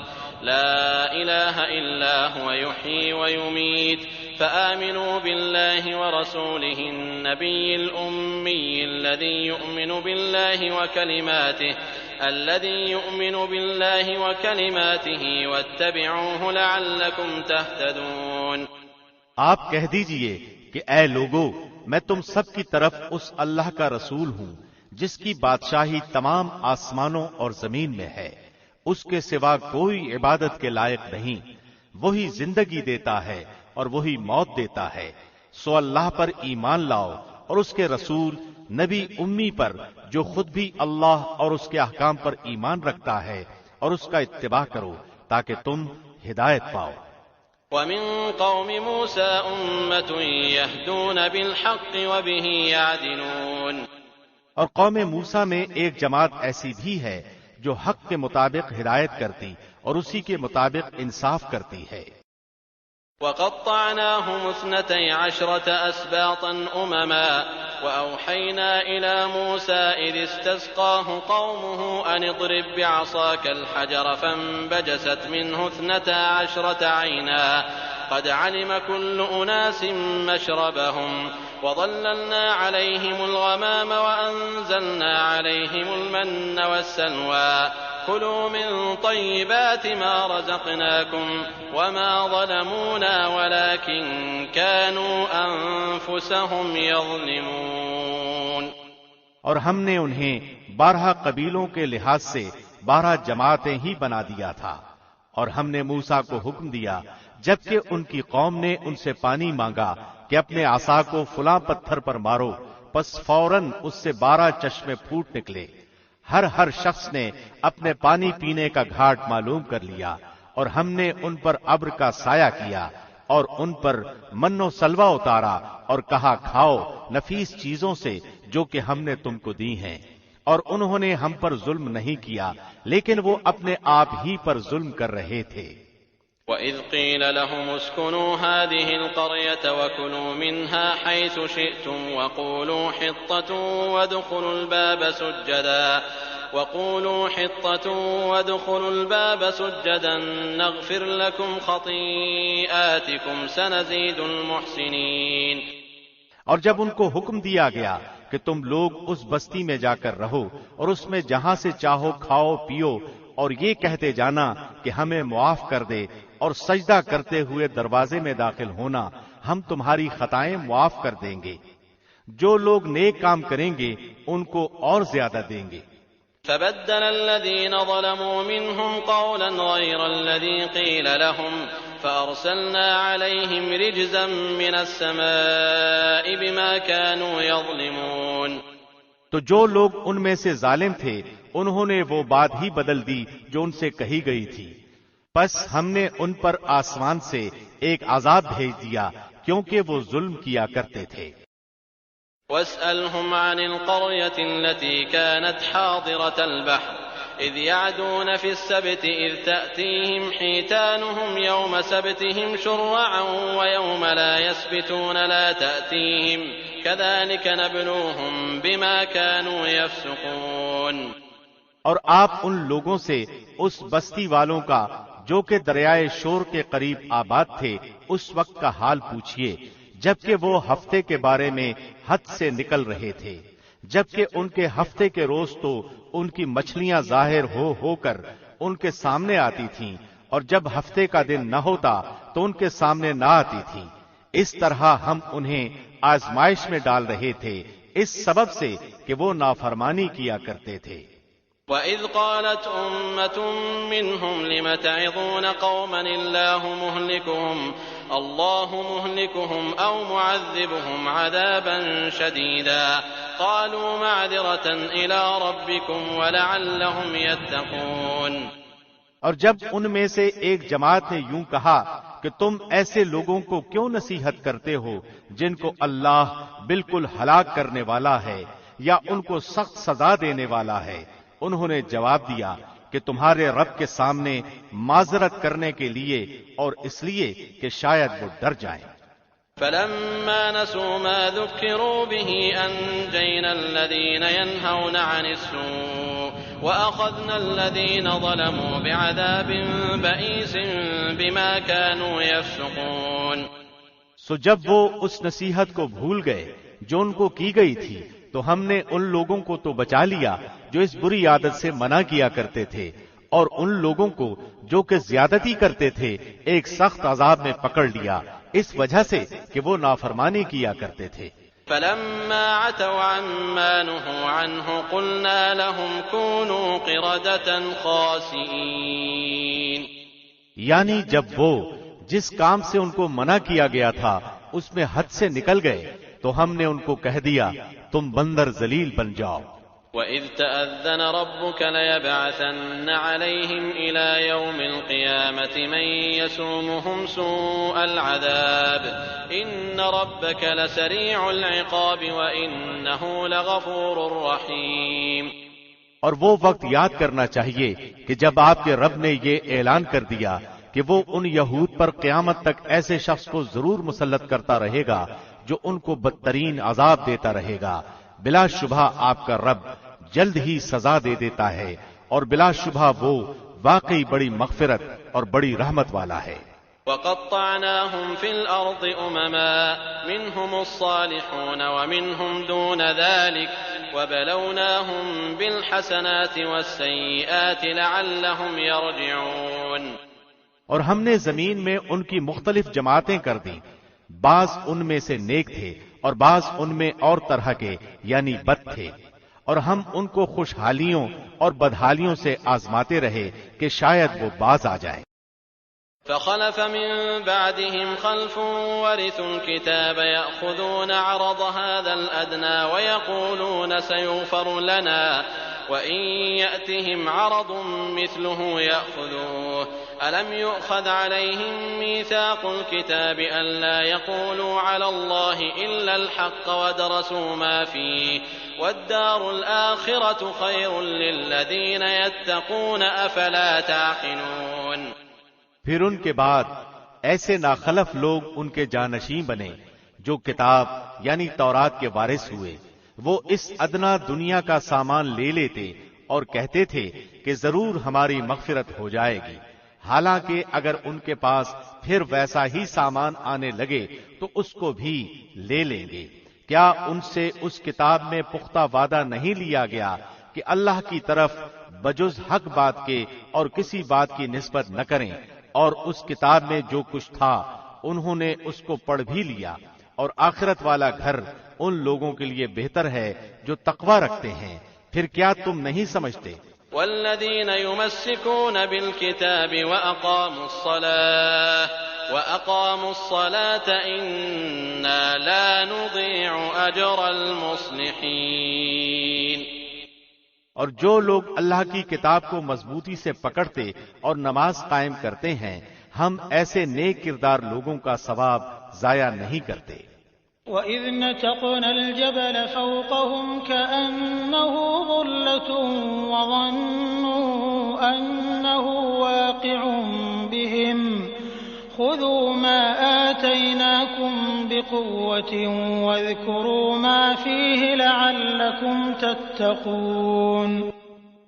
لا إله إلا هو يحيي ويميت فآمنوا بالله ورسوله النبي الأمي الذي يؤمن بالله وكلماته واتبعوه لعلكم تهتدون۔ آپ کہہ دیجئے کہ اے لوگو، میں تم سب کی طرف اس اللہ کا رسول ہوں جس کی بادشاہی تمام آسمانوں اور زمین میں ہے، اس کے سوا کوئی عبادت کے لائق نہیں، وہی زندگی دیتا ہے اور وہی موت دیتا ہے۔ سو اللہ پر ایمان لاؤ اور اس کے رسول نبی امی پر جو خود بھی اللہ اور اس کے احکام پر ایمان رکھتا ہے، اور اس کا اتباع کرو تاکہ تم ہدایت پاؤ۔ وَمِن قَوْمِ مُوسَىٰ أُمَّةٌ يَهْدُونَ بِالْحَقِّ وَبِهِ يَعْدِلُونَ۔ اور قوم موسیٰ میں ایک جماعت ایسی بھی ہے جو حق کے مطابق ہدایت کرتی اور اسی کے مطابق انصاف کرتی ہے۔ وقطعناهم 12 أسباطا أمما وأوحينا إلى موسى إذ استسقاه قومه أن اضرب بعصاك الحجر فانبجست منه 12 عينا قد علم كل أناس مشربهم وظللنا عليهم الغمام وأنزلنا عليهم المن والسلوى كلوا من طيبات ما رزقناكم وما ظلمونا ولكن كانوا أنفسهم يظلمون۔ اور ہم نے انہیں 12 قبیلوں کے لحاظ سے 12 جماعتیں ہی بنا دیا تھا، اور ہم نے موسیٰ کو حکم دیا جبکہ ان کی قوم نے ان سے پانی مانگا کہ اپنے عصا کو فلاں پتھر پر مارو، پس فوراً اس سے 12 چشمے پھوٹ نکلے۔ ہر شخص نے اپنے پانی پینے کا گھاٹ معلوم کر لیا، اور ہم نے ان پر ابر کا سایہ کیا اور ان پر من و سلوہ اتارا اور کہا کھاؤ نفیس چیزوں سے جو کہ ہم نے تم کو دی ہیں، اور انہوں نے ہم پر ظلم نہیں کیا لیکن وہ اپنے آپ ہی پر ظلم کر رہے تھے۔ وَإِذْ قِيلَ لَهُمُ اسْكُنُوا هَٰذِهِ الْقَرْيَةَ وَكُلُوا مِنْهَا حَيْثُ شِئْتُمْ وَقُولُوا حِطَّةٌ وَادْخُلُوا الْبَابَ سُجَّدًا نَغْفِرْ لَكُمْ خَطِيئَاتِكُمْ سَنَزِيدُ الْمُحْسِنِينَ۔ اور جب ان کو حکم دیا گیا کہ تم لوگ اس بستی میں جا کر رہو اور اس میں جہاں سے چاہو کھاؤ پیو، اور یہ کہتے جانا کہ ہمیں معاف کر دے، اور سجدہ کرتے ہوئے دروازے میں داخل ہونا، ہم تمہاری خطائیں معاف کر دیں گے۔ جو لوگ نیک کام کریں گے ان کو اور زیادہ دیں گے۔ فبدل الذين ظلموا منهم قولا غير الذي قيل لهم فأرسلنا عليهم رجزا من السماء بما كانوا يظلمون۔ تو جو لوگ ان میں سے ظالم تھے انہوں نے وہ بات ہی بدل دی جو ان سے کہی گئی تھی، پس ہم نے ان پر آسمان سے ایک عذاب بھیج دیا کیونکہ وہ ظلم کیا کرتے تھے۔ واسألهم عن القرية التي كانت حاضرة البحر إذ يعدون في السبت إذ تأتيهم حيتانهم يوم سبتهم شرعا ويوم لا يسبتون لا تأتيهم كذلك نبلوهم بما كانوا يفسقون۔ اور آپ ان لوگوں سے اس بستی والوں کا جو کہ دریائے شور کے قریب آباد تھے اس وقت کا حال پوچھئے جبکہ وہ ہفتے کے بارے میں حد سے نکل رہے تھے، جبکہ ان کے ہفتے کے روز تو ان کی مچھلیاں ظاہر ہو کر ان کے سامنے آتی تھیں، اور جب ہفتے کا دن نہ ہوتا تو ان کے سامنے نہ آتی تھیں۔ اس طرح ہم انہیں آزمائش میں ڈال رہے تھے اس سبب سے کہ وہ نافرمانی کیا کرتے تھے۔ وَإِذْ قَالَتْ أُمَّةٌ مِّنْهُمْ لِمَ تَعِظُونَ قَوْمًا اللَّهُ مُهْلِكُهُمْ أَوْ مُعَذِّبُهُمْ عَذَابًا شَدِيدًا قَالُوا مَعْذِرَةً إِلَىٰ رَبِّكُمْ وَلَعَلَّهُمْ يَتَّقُونَ۔ اور جب ان میں سے ایک جماعت نے یوں کہا کہ تم ایسے لوگوں کو کیوں نصیحت کرتے ہو جن کو اللہ بالکل ہلاک کرنے والا ہے یا ان کو سخت سزا دینے والا ہے، انہوں نے جواب دیا کہ تمہارے رب کے سامنے معذرت کرنے کے لیے اور اس لیے کہ شاید وہ ڈر جائیں۔ فَلَمَّا نَسُوا مَا ذُكِّرُوا بِهِ أَنجَيْنَا الَّذِينَ يَنْهَوْنَ عَنِ السُّوءِ وَأَخَذْنَا الَّذِينَ ظَلَمُوا بِعَذَابٍ بَئِيسٍ بِمَا كَانُوا يَفْسُقُونَ۔ سو جب وہ اس نصیحت کو بھول گئے جو ان کو کی گئی تھی تو ہم نے ان لوگوں کو تو بچا لیا جو اس بری عادت سے منع کیا کرتے تھے، اور ان لوگوں کو جو کہ زیادتی کرتے تھے ایک سخت عذاب میں پکڑ لیا اس وجہ سے کہ وہ نافرمانی کیا کرتے تھے۔ فَلَمَّا عَتَوْا عَمَّا نُهُوا عَنْهُ قُلْنَا لَهُمْ كُونُوا قِرَدَةً خَاسِئِينَ۔ یعنی جب وہ جس کام سے ان کو منع کیا گیا تھا اس میں حد سے نکل گئے تو ہم نے ان کو کہہ دیا تم بندر ذلیل بن جاؤ۔ وَإِذْ تَأَذَّنَ رَبُّكَ لَيَبْعَثَنَّ عَلَيْهِمْ إِلَى يَوْمِ الْقِيَامَةِ مَن يَسُومُهُمْ سُوءَ الْعَذَابِ إِنَّ رَبَّكَ لَسَرِيعُ الْعِقَابِ وَإِنَّهُ لَغَفُورٌ رَّحِيمٌ۔ اور وہ وقت یاد کرنا چاہیے کہ جب آپ کے رب نے یہ اعلان کر دیا کہ وہ ان یہود پر قیامت تک ایسے شخص کو ضرور مسلط کرتا رہے گا جو ان کو بدترین عذاب دیتا رہے گا۔ بلا شبہ آپ کا رب جلد ہی سزا دے دیتا ہے، اور بلا شبہ وہ واقعی بڑی مغفرت اور بڑی رحمت والا ہے۔ وَقَطَّعْنَاهُمْ فِي الْأَرْضِ أُمَمًا مِّنْهُمُ الصَّالِحُونَ وَمِنْهُمْ دُونَ ذَلِكَ وَبَلَوْنَاهُمْ بِالْحَسَنَاتِ وَالسَّيِّئَاتِ لَعَلَّهُمْ يَرْجِعُونَ۔ اور ہم نے زمین میں ان کی مختلف جماعتیں کر دیں، بعض ان میں سے نیک تھے اور بعض ان میں اور طرح کے یعنی بد تھے، اور ہم ان کو خوشحالیوں اور بدحالیوں سے آزماتے رہے کہ شاید وہ باز آ جائیں۔ فخلف من بعدهم خلف ورثوا الكتاب يأخذون عرض هذا الأدنى ويقولون سيغفر لنا وإن يأتهم عرض مثله يأخذوه ألم يؤخذ عليهم ميثاق الكتاب ألا يقولوا على الله إلا الحق ودرسوا ما فيه والدار الآخرة خير للذين يتقون أفلا تعقلون۔ پھر ان کے بعد ایسے ناخلف لوگ ان کے جانشین بنے جو کتاب یعنی تورات کے وارث ہوئے، وہ اس ادنا دنیا کا سامان لے لیتے اور کہتے تھے کہ ضرور ہماری مغفرت ہو جائے گی، حالانکہ اگر ان کے پاس پھر ویسا ہی سامان آنے لگے تو اس کو بھی لے لیں گے۔ کیا ان سے اس کتاب میں پختہ وعدہ نہیں لیا گیا کہ اللہ کی طرف بجز حق بات کے اور کسی بات کی نسبت نہ کریں، اور اس کتاب میں جو کچھ تھا انہوں نے اس کو پڑھ بھی لیا، اور آخرت والا گھر ان لوگوں کے لیے بہتر ہے جو تقوی رکھتے ہیں۔ پھر کیا تم نہیں سمجھتے؟ والذین یمسکون بالکتاب وأقاموا الصلاة إنا لا نضيع أجر المصلحين۔ اور جو لوگ اللہ کی کتاب کو مضبوطی سے پکڑتے اور نماز قائم کرتے ہیں، ہم ایسے نیک کردار لوگوں کا ثواب ضائع نہیں کرتے۔ وَإِذْ نَتَقْنَا الْجَبَلَ فَوْقَهُمْ كَأَنَّهُ ظُلَّةٌ وَظَنُّوا أَنَّهُ وَاقِعٌ بِهِمْ خُذُوا مَا آتَيْنَاكُمْ بِقُوَّةٍ وَاذْكُرُوا مَا فِيهِ لَعَلَّكُمْ تَتَّقُونَ۔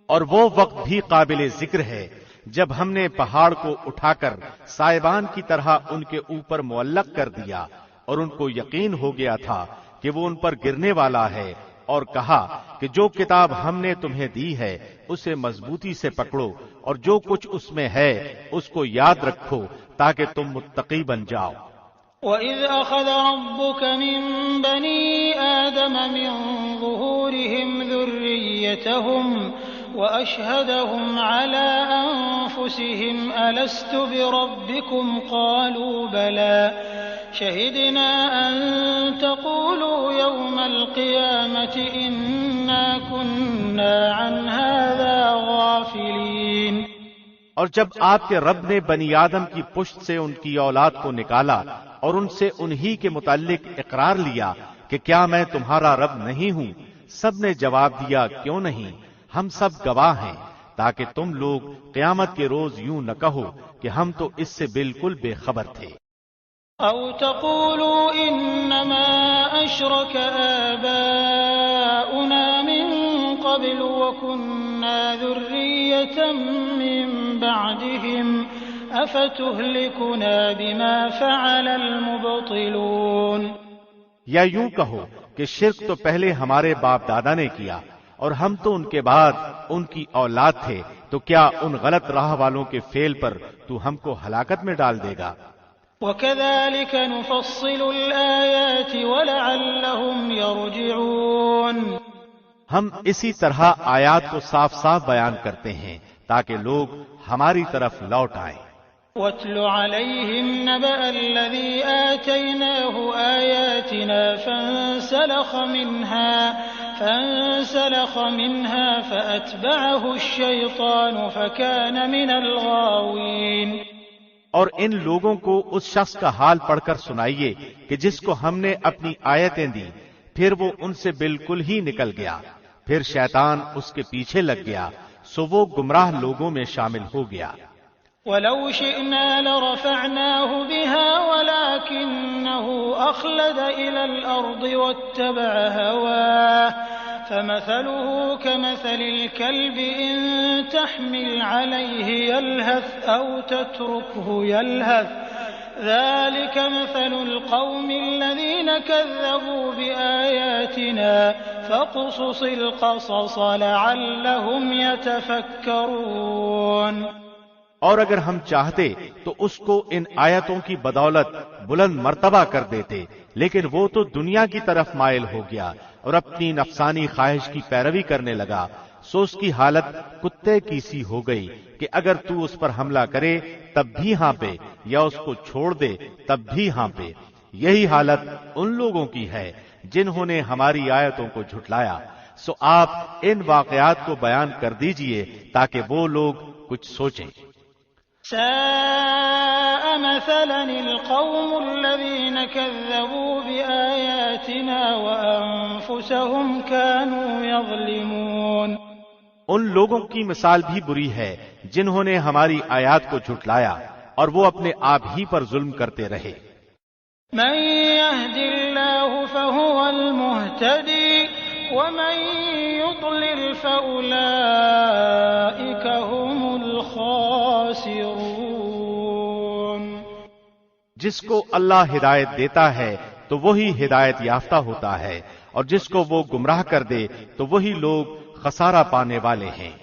اور وہ وقت بھی قابل ذکر ہے جب ہم نے پہاڑ کو اٹھا کر سائبان کی طرح ان کے اوپر معلق کر دیا، اور ان کو یقین ہو گیا تھا کہ وہ ان پر گرنے والا ہے، اور کہا کہ جو کتاب ہم نے تمہیں دی ہے اسے مضبوطی سے پکڑو، اور جو کچھ اس میں ہے اس کو یاد رکھو تاکہ تم متقی بن جاؤ۔ وَإِذْ أَخَذَ رَبُّكَ مِن بَنِي آدَمَ مِن ظُهُورِهِمْ ذُرِّيَّتَهُمْ وَأَشْهَدَهُمْ عَلَىٰ أَنفُسِهِمْ أَلَسْتُ بِرَبِّكُمْ قَالُوا بَلَىٰ شَهِدْنَا أَن تَقُولُوا يَوْمَ الْقِيَامَةِ إِنَّا كُنَّا عَنْ هَٰذَا غَافِلِينَ۔ اور جب آپ کے رب نے بنی آدم کی پشت سے ان کی اولاد کو نکالا اور ان سے انہی کے متعلق اقرار لیا کہ کیا میں تمہارا رب نہیں ہوں، سب نے جواب دیا کیوں نہیں، ہم سب گواہ ہیں، تاکہ تم لوگ قیامت کے روز یوں نہ کہو کہ ہم تو اس سے بالکل بے خبر تھے۔ أَوْ تَقُولُوا إِنَّمَا أَشْرَكَ آبَاؤُنَا مِن قَبْلُ وَكُنَّا ذُرِّيَّةً مِّن بَعْدِهِمْ أَفَتُهْلِكُنَا بِمَا فَعَلَ الْمُبْطِلُونَ۔ یا یوں کہو کہ شرک تو پہلے ہمارے باپ دادا نے کیا اور ہم تو ان کے بعد ان کی اولاد تھے، تو کیا ان غلط راہ والوں کے فعل پر تو ہم کو ہلاکت میں ڈال دے گا؟ وَكَذَلِكَ نُفَصِّلُ الْآيَاتِ وَلَعَلَّهُمْ يَرْجِعُونَ۔ ہم اسی طرح آیات کو صاف صاف بیان کرتے ہیں تاکہ لوگ ہماری طرف لوٹ آئیں۔ وَاتْلُ عَلَيْهِمْ نَبَأَ الَّذِي آتَيْنَاهُ آيَاتِنَا فَانسَلَخَ مِنْهَا فَأَتْبَعَهُ الشَّيْطَانُ فَكَانَ مِنَ الْغَاوِينَ۔ اور ان لوگوں کو اس شخص کا حال پڑھ کر سنائیے کہ جس کو ہم نے اپنی آیتیں دی، پھر وہ ان سے بالکل ہی نکل گیا، پھر شیطان اس کے پیچھے لگ گیا، سو وہ گمراہ لوگوں میں شامل ہو گیا۔ وَلَوْ شِئْنَا لَرَفَعْنَاهُ بِهَا وَلَكِنَّهُ أَخْلَدَ إِلَى الْأَرْضِ وَاتَّبَعَ هَوَاهُ فَمَثَلُهُ كَمَثَلِ الْكَلْبِ إِن تَحْمِلْ عَلَيْهِ يَلْهَثْ أَوْ تَتْرُكْهُ يَلْهَث ذَلِكَ مَثَلُ الْقَوْمِ الَّذِينَ كَذَّبُوا بِآيَاتِنَا فَاقْصُصِ الْقَصَصَ لَعَلَّهُمْ يَتَفَكَّرُونَ۔ اور اگر ہم چاہتے تو اس کو ان آیتوں کی بدولت بلند مرتبہ کر دیتے، لیکن وہ تو دنیا کی طرف مائل ہو گیا اور اپنی نفسانی خواہش کی پیروی کرنے لگا، سو اس کی حالت کتے کی سی ہو گئی کہ اگر تو اس پر حملہ کرے تب بھی ہانپے یا اس کو چھوڑ دے تب بھی ہانپے۔ یہی حالت ان لوگوں کی ہے جنہوں نے ہماری آیتوں کو جھٹلایا۔ سو آپ ان واقعات کو بیان کر دیجئے تاکہ وہ لوگ کچھ سوچیں۔ ساء مثلا القوم الذين كذبوا بآياتنا وأنفسهم كانوا يظلمون۔ ان لوگوں کی مثال بھی بری ہے جنہوں نے ہماری آیات کو جھٹلایا اور وہ اپنے آپ ہی پر ظلم کرتے رہے۔ من يهد الله فهو المهتدي ومن يضلل فأولئك هم الخاسرون۔ جس کو اللہ ہدایت دیتا ہے تو وہی ہدایت یافتہ ہوتا ہے، اور جس کو وہ گمراہ کر دے تو وہی لوگ خسارہ پانے والے ہیں۔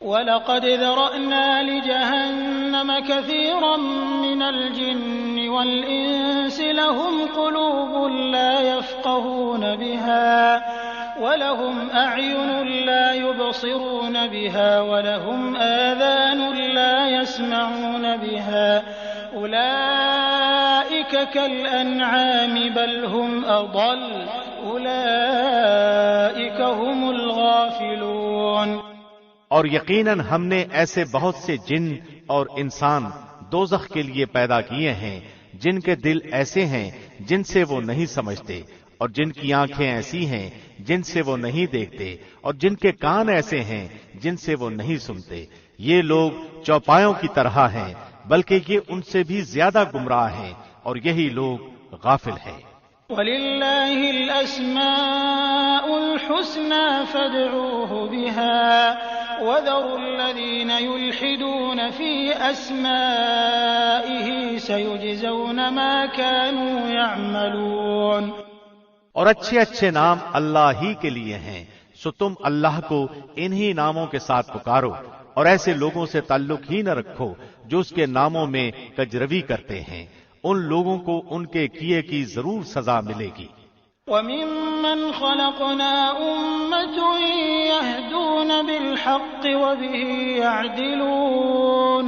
وَلَقَدْ ذَرَأْنَا لِجَهَنَّمَ كَثِيرًا مِنَ الْجِنِّ وَالْإِنسِ لَهُمْ قُلُوبٌ لَا يَفْقَهُونَ بِهَا وَلَهُمْ أَعْيُنٌ لَا يُبْصِرُونَ بِهَا وَلَهُمْ آذَانٌ لَا يَسْمَعُونَ بِهَا أُولَئِكَ كَالْأَنْعَامِ بَلْ هُمْ أَضَلُّ أُولَئِكَ هُمُ الْغَافِلُونَ۔ اور یقیناً ہم نے ایسے بہت سے جن اور انسان دوزخ کے لیے پیدا کیے ہیں جن کے دل ایسے ہیں جن سے وہ نہیں سمجھتے، اور جن کی آنکھیں ایسی ہیں جن سے وہ نہیں دیکھتے، اور جن کے کان ایسے ہیں جن سے وہ نہیں سنتے۔ یہ لوگ چوپایوں کی طرح ہیں، بلکہ یہ ان سے بھی زیادہ گمراہ ہیں، اور یہی لوگ غافل ہیں۔ وَلِلَّهِ الْأَسْمَاءُ الْحُسْنَى فَادْعُوهُ بِهَا وَذَرُوا الَّذِينَ يُلْحِدُونَ فِي أَسْمَائِهِ سَيُجْزَوْنَ مَا كَانُوا يَعْمَلُونَ۔ اور اچھے اچھے نام اللہ ہی کے لیے ہیں، سو تم اللہ کو انہی ناموں کے ساتھ پکارو، اور ایسے لوگوں سے تعلق ہی نہ رکھو جو اس کے ناموں میں کجروی کرتے ہیں، ان لوگوں کو ان کے کیے کی ضرور سزا ملے گی۔ وَمِمَّنْ خَلَقْنَا أُمَّةٌ يَهْدُونَ بِالْحَقِّ وَبِهِ يَعْدِلُونَ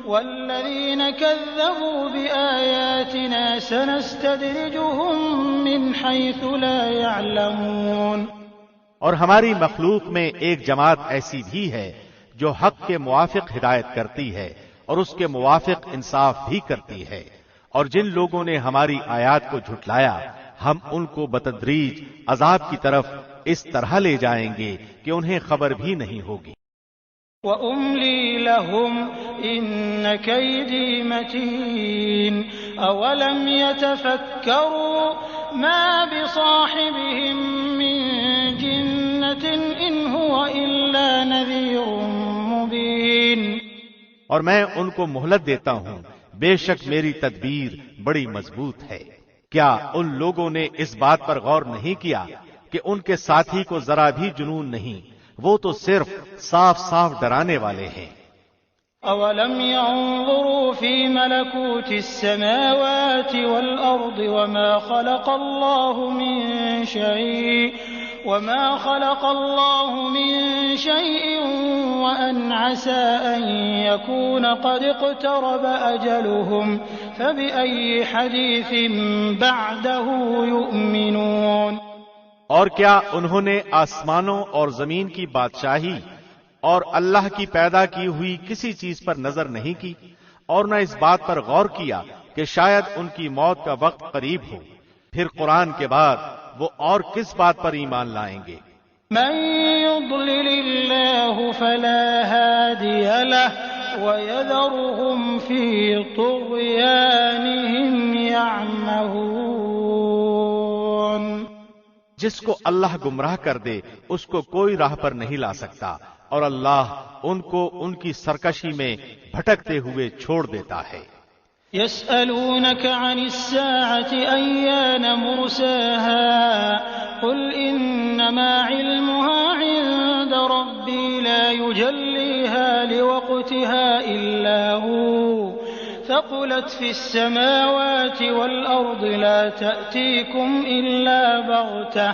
وَالَّذِينَ كَذَّبُوا بِآيَاتِنَا سَنَسْتَدْرِجُهُم مِّنْ حَيْثُ لَا يَعْلَمُونَ۔ اور ہماری مخلوق میں ایک جماعت ایسی بھی ہے جو حق کے موافق ہدایت کرتی ہے اور اس کے موافق انصاف بھی کرتی ہے، اور جن لوگوں نے ہماری آیات کو جھٹلایا ہم ان کو بتدریج عذاب کی طرف اس طرح لے جائیں گے کہ انہیں خبر بھی نہیں ہوگی۔ وَأُمْلِي لَهُمْ إِنَّ كَيْدِي مَتِينٌ أَوَلَمْ يَتَفَكَّرُوا مَا بِصَاحِبِهِم مِّن جِنَّةٍ إِنْ هُوَ إِلَّا نَذِيرٌ مُّبِينٌ۔ اور میں ان کو مہلت دیتا ہوں، بے شک میری تدبیر بڑی مضبوط ہے۔ کیا ان لوگوں نے اس بات پر غور نہیں کیا کہ ان کے ساتھی کو ذرا بھی جنون نہیں، وہ تو صرف صاف صاف ڈرانے والے ہیں۔ أَوَلَمْ يَنظُرُوا فِي مَلَكُوتِ السَّمَاوَاتِ وَالْأَرْضِ وَمَا خَلَقَ اللَّهُ مِن شَيْءٍ وَأَنْ عَسَىٰ أَن يَكُونَ قَدِ اقْتَرَبَ أَجَلُهُمْ فَبِأَيِّ حَدِيثٍ بَعْدَهُ يُؤْمِنُونَ۔ اور کیا انہوں نے آسمانوں اور زمین کی بادشاہی اور اللہ کی پیدا کی ہوئی کسی چیز پر نظر نہیں کی، اور نہ اس بات پر غور کیا کہ شاید ان کی موت کا وقت قریب ہو؟ پھر قرآن کے بعد وہ اور کس بات پر ایمان لائیں گے؟ من يضلل الله فلا هادي له وَيَذَرُهُمْ فِي طُغْيَانِهِمْ يَعْمَهُونَ۔ جس کو اللہ گمراہ کر دے اس کو کوئی راہ پر نہیں لا سکتا، اور اللہ ان کو ان کی سرکشی میں بھٹکتے ہوئے چھوڑ دیتا ہے۔ يَسْأَلُونَكَ عَنِ السَّاعَةِ أَيَّانَ مُرْسَاهَا قُلْ إِنَّمَا عِلْمُهَا عِندَ رَبِّي لَا يُجَلِّيهَا لِوَقْتِهَا إِلَّا هُوَ ثَقُلَتْ فِي السَّمَاوَاتِ وَالْأَرْضِ لَا تَأْتِيكُمْ إِلَّا بَغْتَةً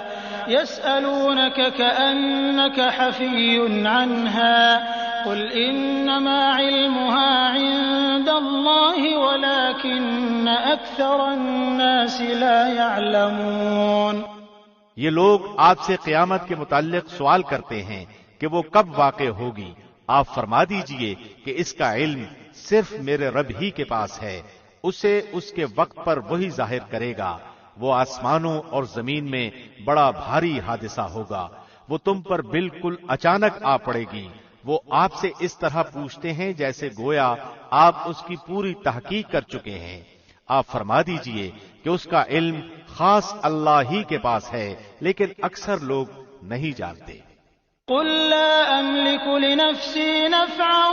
يَسْأَلُونَكَ كَأَنَّكَ حَفِيٌّ عَنْهَا قُلْ إِنَّمَا عِلْمُهَا عِندَ اللَّهِ وَلَكِنَّ أَكْثَرَ النَّاسِ لَا يَعْلَمُونَ۔ یہ لوگ آپ سے قیامت کے متعلق سوال کرتے ہیں کہ وہ کب واقع ہوگی۔ آپ فرما دیجئے کہ اس کا علم صرف میرے رب ہی کے پاس ہے، اسے اس کے وقت پر وہی ظاہر کرے گا۔ وہ آسمانوں اور زمین میں بڑا بھاری حادثہ ہوگا، وہ تم پر بالکل اچانک آ پڑے گی۔ وہ آپ سے اس طرح پوچھتے ہیں جیسے گویا آپ اس کی پوری تحقیق کر چکے ہیں۔ آپ فرما دیجئے کہ اس کا علم خاص اللہ ہی کے پاس ہے، لیکن اکثر لوگ نہیں جانتے۔ قل لا أملك لنفسي نفعا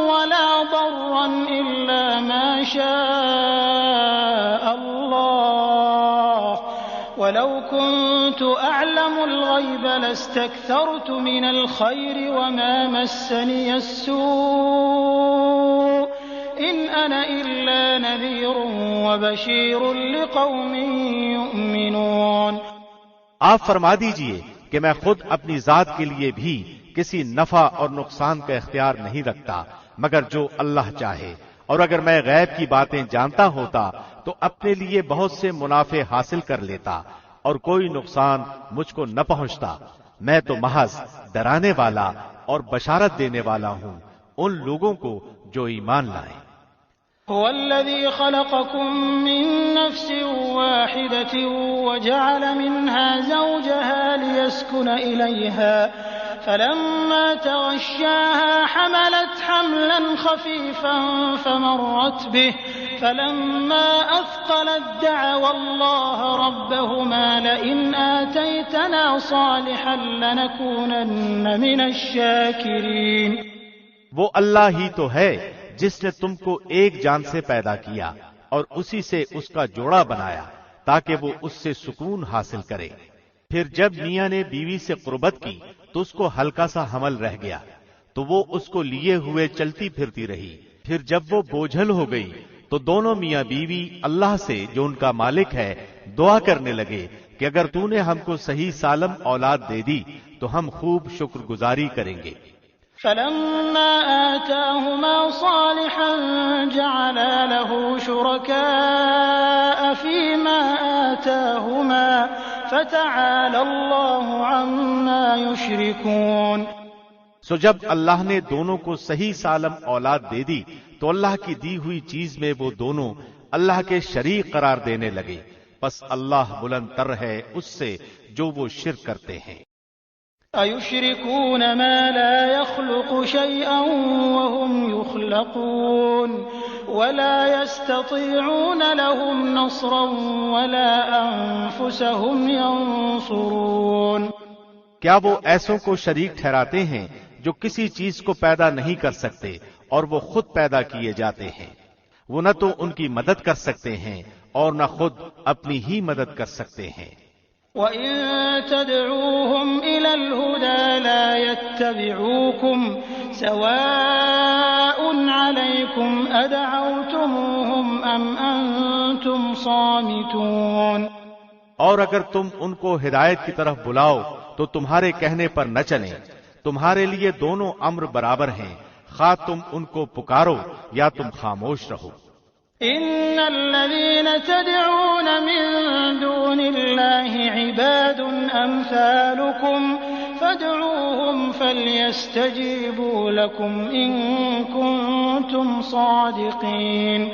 ولا ضرا إلا ما شاء الله ولو كنت أعلم الغيب لاستكثرت من الخير وما مسني السوء إن أنا إلا نذير وبشير لقوم يؤمنون۔ آپ فرما دیجئے کہ میں خود اپنی ذات کے لیے بھی کسی نفع اور نقصان کا اختیار نہیں رکھتا مگر جو اللہ چاہے، اور اگر میں غیب کی باتیں جانتا ہوتا تو اپنے لیے بہت سے منافع حاصل کر لیتا اور کوئی نقصان مجھ کو نہ پہنچتا۔ میں تو محض ڈرانے والا اور بشارت دینے والا ہوں ان لوگوں کو جو ایمان لائیں۔ هو الذي خلقكم من نفس واحدة وجعل منها زوجها ليسكن إليها فلما تغشاها حملت حملا خفيفا فمرت به فلما أثقلت دعوا الله ربهما لئن آتيتنا صالحا لنكونن من الشاكرين۔ وہ اللہ ہی تو ہے جس نے تم کو ایک جان سے پیدا کیا اور اسی سے اس کا جوڑا بنایا تاکہ وہ اس سے سکون حاصل کرے۔ پھر جب میاں نے بیوی سے قربت کی تو اس کو ہلکا سا حمل رہ گیا تو وہ اس کو لیے ہوئے چلتی پھرتی رہی۔ پھر جب وہ بوجھل ہو گئی تو دونوں میاں بیوی اللہ سے جو ان کا مالک ہے دعا کرنے لگے کہ اگر تو نے ہم کو صحیح سالم اولاد دے دی تو ہم خوب شکر گزاری کریں گے۔ فلما آتاهما صالحا جعلا له شركاء فيما آتاهما فتعالى الله عما يشركون۔ سو جب اللہ نے دونوں کو صحیح سالم اولاد دے دی تو اللہ کی دی ہوئی چیز میں وہ دونوں اللہ کے شریک قرار دینے لگے، پس اللہ بلند تر ہے اس سے جو وہ شرک کرتے ہیں۔ أَيُشْرِكُونَ مَا لَا يَخْلُقُ شَيْئًا وَهُمْ يُخْلَقُونَ وَلَا يَسْتَطِيعُونَ لَهُمْ نَصْرًا وَلَا أَنفُسَهُمْ يَنصُرُونَ۔ کیا وہ ایسوں کو شریک ٹھہراتے ہیں جو کسی چیز کو پیدا نہیں کر سکتے اور وہ خود پیدا کیے جاتے ہیں؟ وہ نہ تو ان کی مدد کر سکتے ہیں اور نہ خود اپنی ہی مدد کر سکتے ہیں۔ وَإِن تَدْعُوهُمْ إِلَى الْهُدَى لَا يَتَّبِعُوكُمْ سَوَاءٌ عَلَيْكُمْ أَدْعَوْتُمُوهُمْ أَمْ أَنْتُمْ صَامِتُونَ۔ اور اگر تم ان کو ہدایت کی طرف بلاؤ تو تمہارے کہنے پر نہ چلیں، تمہارے لیے دونوں امر برابر ہیں، خواہ تم ان کو پکارو یا تم خاموش رہو۔ إن الذين تدعون من دون الله عباد أمثالكم فادعوهم فليستجيبوا لكم إن كنتم صادقين۔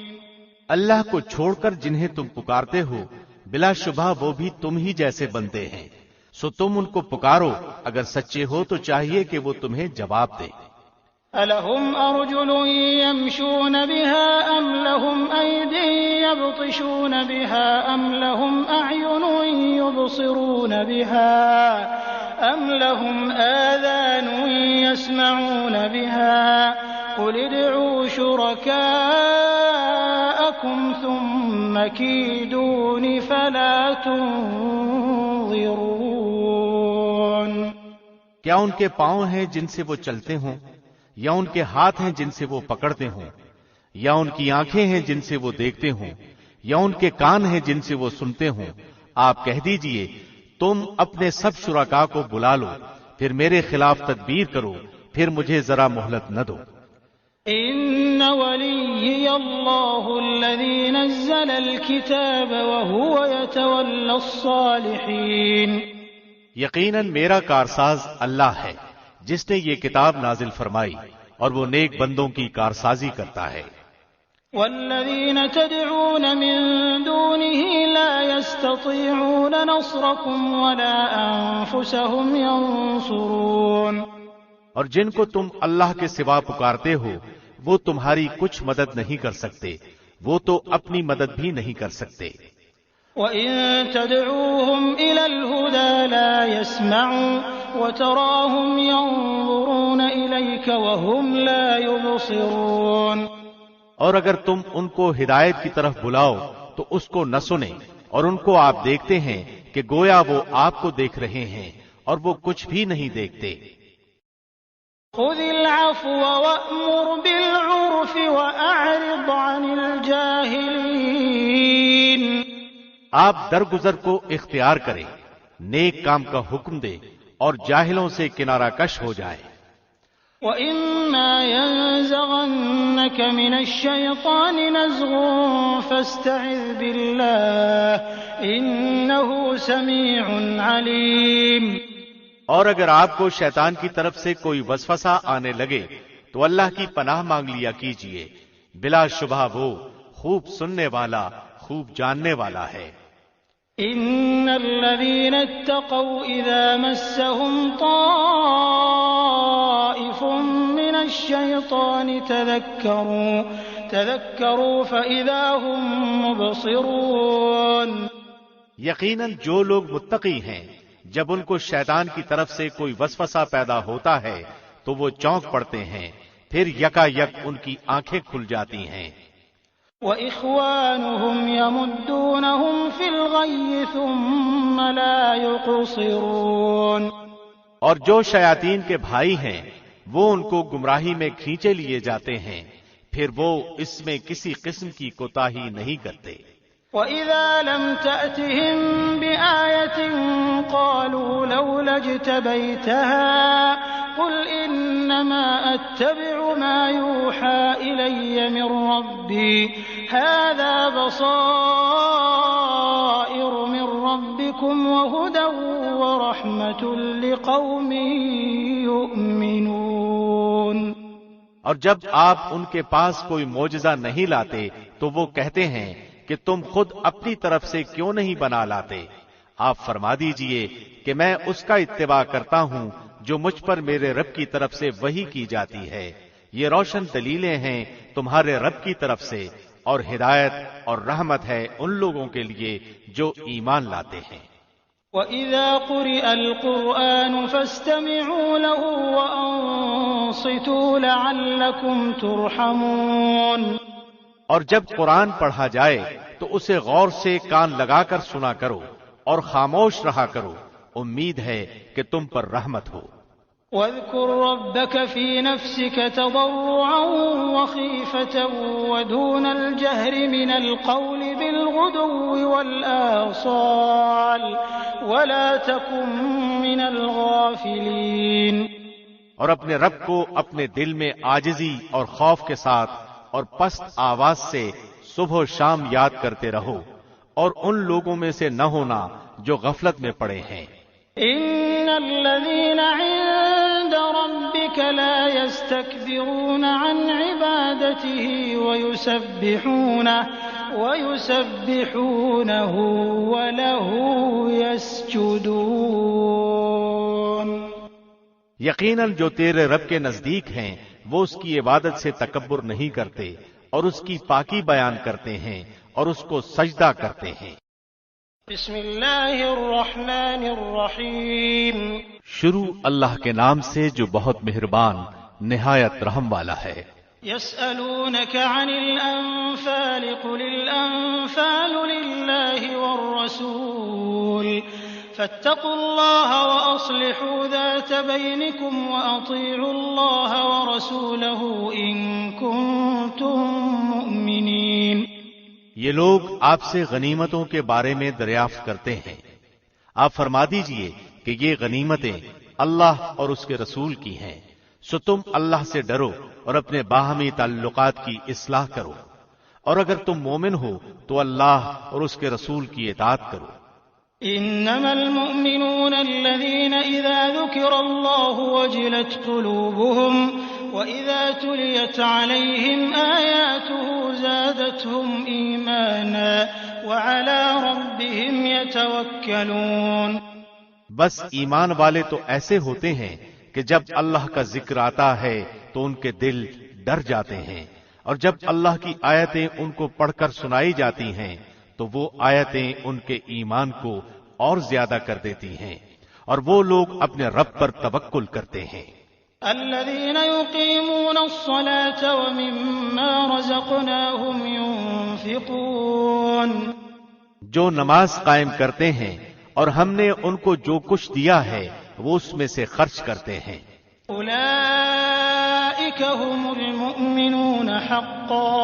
اللہ کو چھوڑ کر جنہیں تم پکارتے ہو بلا شبہ وہ بھی تم ہی جیسے بنتے ہیں، سو تم ان کو پکارو، اگر سچے ہو تو چاہیے کہ وہ تمہیں جواب دے۔ أَلَهُمْ أَرْجُلٌ يَمْشُونَ بِهَا أَمْ لَهُمْ أَيْدٍ يَبْطِشُونَ بِهَا أَمْ لَهُمْ أَعْيُنٌ يُبْصِرُونَ بِهَا أَمْ لَهُمْ آذَانٌ يَسْمَعُونَ بِهَا قُلِ ادْعُوا شُرَكَاءَكُمْ ثُمَّ كِيدُونِ فَلَا تُنظِرُونَ۔ کیا ان کے پاؤں ہیں جن سے وہ چلتے ہوں، یا ان کے ہاتھ ہیں جن سے وہ پکڑتے ہوں، یا ان کی آنکھیں ہیں جن سے وہ دیکھتے ہوں، یا ان کے کان ہیں جن سے وہ سنتے ہوں؟ آپ کہہ دیجئے تم اپنے سب شرکاء کو بلا لو، پھر میرے خلاف تدبیر کرو، پھر مجھے ذرا مہلت نہ دو۔ ان ولی اللہ الذی نزل الکتاب وهو یتولی الصالحین، یقیناً میرا کارساز اللہ ہے جس نے یہ کتاب نازل فرمائی اور وہ نیک بندوں کی کارسازی کرتا ہے۔ والذین تدعون من دونه لا يستطيعون نصركم ولا انفسهم ينصرون، اور جن کو تم اللہ کے سوا پکارتے ہو وہ تمہاری کچھ مدد نہیں کر سکتے، وہ تو اپنی مدد بھی نہیں کر سکتے۔ وَإِن تَدْعُوهُمْ إِلَى الْهُدَى لَا يَسْمَعُوا وَتَرَاهُمْ يَنظُرُونَ إِلَيْكَ وَهُمْ لَا يُبْصِرُونَ، اور اگر تم ان کو ہدایت کی طرف بلاؤ تو اس کو نہ سنیں، اور ان کو آپ دیکھتے ہیں کہ گویا وہ آپ کو دیکھ رہے ہیں اور وہ کچھ بھی نہیں دیکھتے۔ خُذِ الْعَفْوَ وَأْمُرْ بِالْعُرْفِ وَأَعْرِضْ عَنِ الْجَاهِلِينَ، آپ درگزر کو اختیار کریں، نیک کام کا حکم دیں اور جاہلوں سے کنارہ کش ہو جائیں۔ وَإِمَّا يَنزَغَنَّكَ مِنَ الشَّيْطَانِ نَزْغٌ فَاسْتَعِذْ بِاللَّهِ إِنَّهُ سَمِيعٌ عَلِيمٌ، اور اگر آپ کو شیطان کی طرف سے کوئی وسوسہ آنے لگے تو اللہ کی پناہ مانگ لیا کیجئے، بلا شبہ وہ خوب سننے والا، خوب جاننے والا ہے۔ ان الذين اتقوا اذا مسهم طائف من الشيطان تذكروا فاذا هم مبصرون، یقیناً جو لوگ متقی ہیں جب ان کو شیطان کی طرف سے کوئی وسوسہ پیدا ہوتا ہے تو وہ چونک پڑتے ہیں، پھر یکا یک ان کی آنکھیں کھل جاتی ہیں۔ وَإِخْوَانُهُمْ يَمُدُّونَهُمْ فِي الْغَيِّ ثُمَّ لَا يُقْصِرُونَ، اور جو شیاطین کے بھائی ہیں وہ ان کو گمراہی میں کھینچے لیے جاتے ہیں، پھر وہ اس میں کسی قسم کی کوتاہی نہیں کرتے۔ وَإِذَا لَمْ تَأْتِهِمْ بِآيَةٍ قَالُوا لَوْلَا اجْتَبَيْتَهَا قُلْ إِنَّمَا أَتَّبِعُ مَا يُوحَى إِلَيَّ مِنْ رَبِّي هَذَا بَصَائِرُ مِنْ رَبِّكُمْ وَهُدًى وَرَحْمَةٌ لِقَوْمٍ يُؤْمِنُونَ، اور جب آپ ان کے پاس کوئی معجزہ نہیں لاتے تو وہ کہتے ہیں کہ تم خود اپنی طرف سے کیوں نہیں بنا لاتے؟ آپ فرما دیجئے کہ میں اس کا اتباع کرتا ہوں جو مجھ پر میرے رب کی طرف سے وحی کی جاتی ہے، یہ روشن دلیلیں ہیں تمہارے رب کی طرف سے، اور ہدایت اور رحمت ہے ان لوگوں کے لیے جو ایمان لاتے ہیں۔ وَإِذَا قُرِئَ الْقُرْآنُ فَاسْتَمِعُوا لَهُ وَأَنصِتُوا لَعَلَّكُمْ تُرْحَمُونَ، اور جب قرآن پڑھا جائے تو اسے غور سے کان لگا کر سنا کرو اور خاموش رہا کرو، امید ہے کہ تم پر رحمت ہو۔ وَاذْكُرْ رَبَّكَ فِي نَفْسِكَ تَضَرُّعًا وَخِيفَةً وَدُونَ الْجَهْرِ مِنَ الْقَوْلِ بِالْغُدُوِّ وَالْآصَالِ وَلَا تَكُن مِّنَ الْغَافِلِينَ، اور اپنے رب کو اپنے دل میں عاجزی اور خوف کے ساتھ اور پست آواز سے صبح و شام یاد کرتے رہو، اور ان لوگوں میں سے نہ ہونا جو غفلت میں پڑے ہیں۔ ان الذين عند ربك لا يستكبرون عن عبادته ويسبحونه وله يسجدون، یقیناً جو تیرے رب کے نزدیک ہیں وہ اس کی عبادت سے تکبر نہیں کرتے اور اس کی پاکی بیان کرتے ہیں اور اس کو سجدہ کرتے ہیں۔ بسم اللہ الرحمن الرحیم۔ شروع اللہ کے نام سے جو بہت مہربان نہایت رحم والا ہے۔ يسألونك عن الأنفال قل الأنفال لله والرسول فاتقوا الله وأصلحوا ذات بينكم وأطيعوا الله ورسوله إن كنتم مؤمنين۔ یہ لوگ آپ سے غنیمتوں کے بارے میں دریافت کرتے ہیں، آپ فرما دیجئے کہ یہ غنیمتیں اللہ اور اس کے رسول کی ہیں، سو تم اللہ سے ڈرو اور اپنے باہمی تعلقات کی اصلاح کرو، اور اگر تم مومن ہو تو اللہ اور اس کے رسول کی اطاعت کرو۔ انما المؤمنون الذين اذا ذكر الله وجلت قلوبهم واذا تليت عليهم آياته زادتهم ايمانا وعلى ربهم يتوكلون۔ بس ایمان والے تو ایسے ہوتے ہیں کہ جب اللہ کا ذکر آتا ہے تو ان کے دل ڈر جاتے ہیں، اور جب اللہ کی آیتیں ان کو پڑھ کر سنائی جاتی ہیں تو وہ آیتیں ان کے ایمان کو اور زیادہ کر دیتی ہیں، اور وہ لوگ اپنے رب پر توکل کرتے ہیں۔ الذين يقيمون الصلاة ومما رزقناهم ينفقون۔ جو نماز قائم کرتے ہیں اور ہم نے ان کو جو کچھ دیا ہے وہ اس میں سے خرچ کرتے ہیں۔ اولئک هم المؤمنون حقا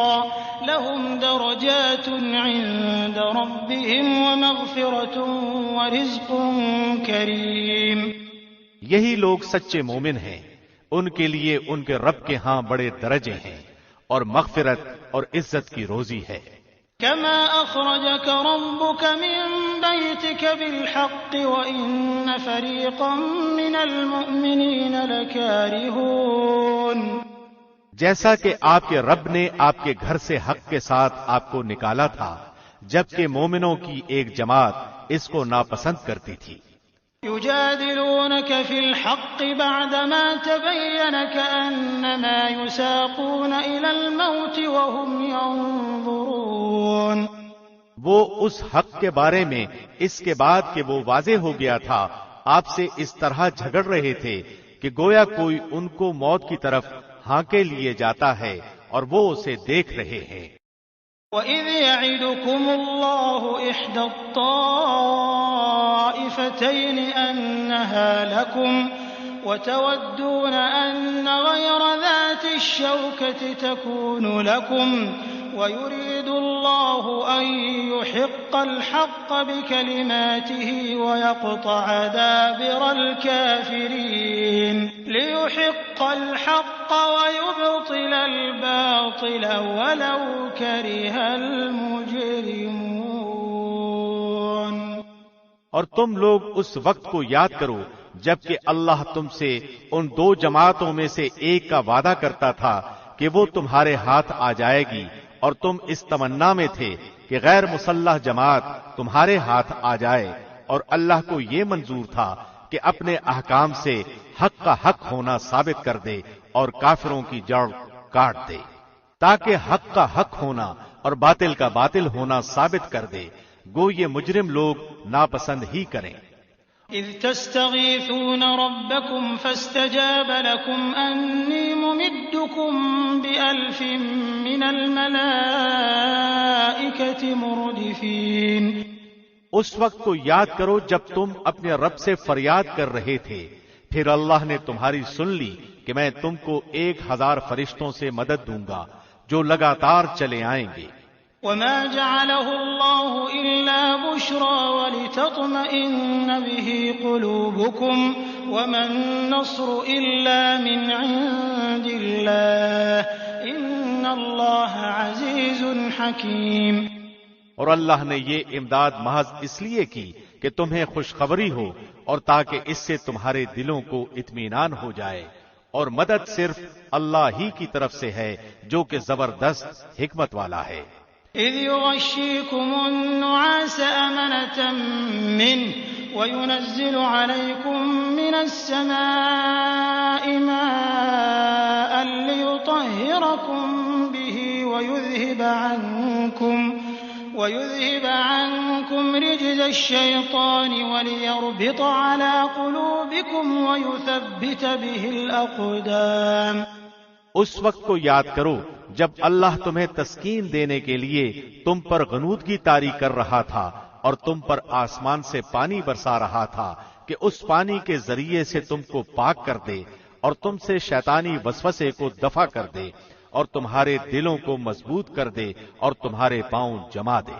لهم درجات عند ربهم ومغفرة ورزق کریم۔ یہی لوگ سچے مومن ہیں، ان کے لیے ان کے رب کے ہاں بڑے درجے ہیں اور مغفرت اور عزت کی روزی ہے۔ كما أخرجك ربك من بيتك بالحق وإن فريقا من المؤمنين لكارهون۔ جیسا کہ آپ کے رب نے آپ کے گھر سے حق کے ساتھ آپ کو نکالا تھا، جبکہ مومنوں کی ایک جماعت اس کو ناپسند کرتی تھی۔ يجادلونك في الحق بعدما تبين كأنما يساقون إلى الموت وهم ينظرون۔ وہ اس حق کے بارے میں اس کے بعد کہ وہ واضح ہو گیا تھا آپ سے اس طرح جھگڑ رہے تھے کہ گویا کوئی ان کو موت کی طرف ہانکے لیے جاتا ہے اور وہ اسے دیکھ رہے ہیں۔ وَإِذْ يَعِدُكُمُ اللَّهُ إِحْدَى الطَّائِفَتَيْنِ أَنَّهَا لَكُمْ وَتَوَدُّونَ أَنَّ غَيْرَ ذَاتِ الشَّوْكَةِ تَكُونُ لَكُمْ وَيُرِيدُ اللَّهُ أَن يُحِقَّ الْحَقَّ بِكَلِمَاتِهِ وَيَقْطَعَ دَابِرَ الْكَافِرِينَ لِيُحِقَّ الْحَقَّ وَيُبْطِلَ الْبَاطِلَ وَلَوْ كَرِهَ الْمُجْرِمُونَ۔ اور تم لوگ اس وقت کو یاد کرو جبکہ اللہ تم سے ان دو جماعتوں میں سے ایک کا وعدہ کرتا تھا کہ وہ تمہارے ہاتھ آ جائے گی، اور تم اس تمنا میں تھے کہ غیر مسلح جماعت تمہارے ہاتھ آ جائے، اور اللہ کو یہ منظور تھا کہ اپنے احکام سے حق کا حق ہونا ثابت کر دے اور کافروں کی جڑ کاٹ دے، تاکہ حق کا حق ہونا اور باطل کا باطل ہونا ثابت کر دے، گو یہ مجرم لوگ ناپسند ہی کریں۔ إذ تستغيثون ربكم فاستجاب لكم أني ممدكم بألف من الملائكة مردفين۔ اس وقت کو یاد کرو جب تم اپنے رب سے فریاد کر رہے تھے، پھر اللہ نے تمہاری سن لی کہ میں تم کو 1000 فرشتوں سے مدد دوں گا جو لگاتار چلے آئیں گے۔ وما جعله الله إلا بشرى ولتطمئن به قلوبكم وما النصر إلا من عند الله إن الله عزيز حكيم۔ اور اللہ نے یہ امداد محض اس لیے کی کہ تمہیں خوشخبری ہو اور تاکہ اس سے تمہارے دلوں کو اطمینان ہو جائے، اور مدد صرف اللہ ہی کی طرف سے ہے جو کہ زبردست حکمت والا ہے۔ إذ يغشيكم النعاس أمنة منه وينزل عليكم من السماء ماء ويذهب عنكم رجز الشيطان وليربط على قلوبكم ويثبت به الأقدام۔ اس وقت کو یاد کرو جب اللہ تمہیں تسکین دینے کے لیے تم پر غنودگی طاری کر رہا تھا اور تم پر آسمان سے پانی برسا رہا تھا کہ اس پانی کے ذریعے سے تم کو پاک کر دے اور تم سے شیطانی وسوسے کو دفع کر دے اور تمہارے دلوں کو مضبوط کر دے اور تمہارے پاؤں جما دے۔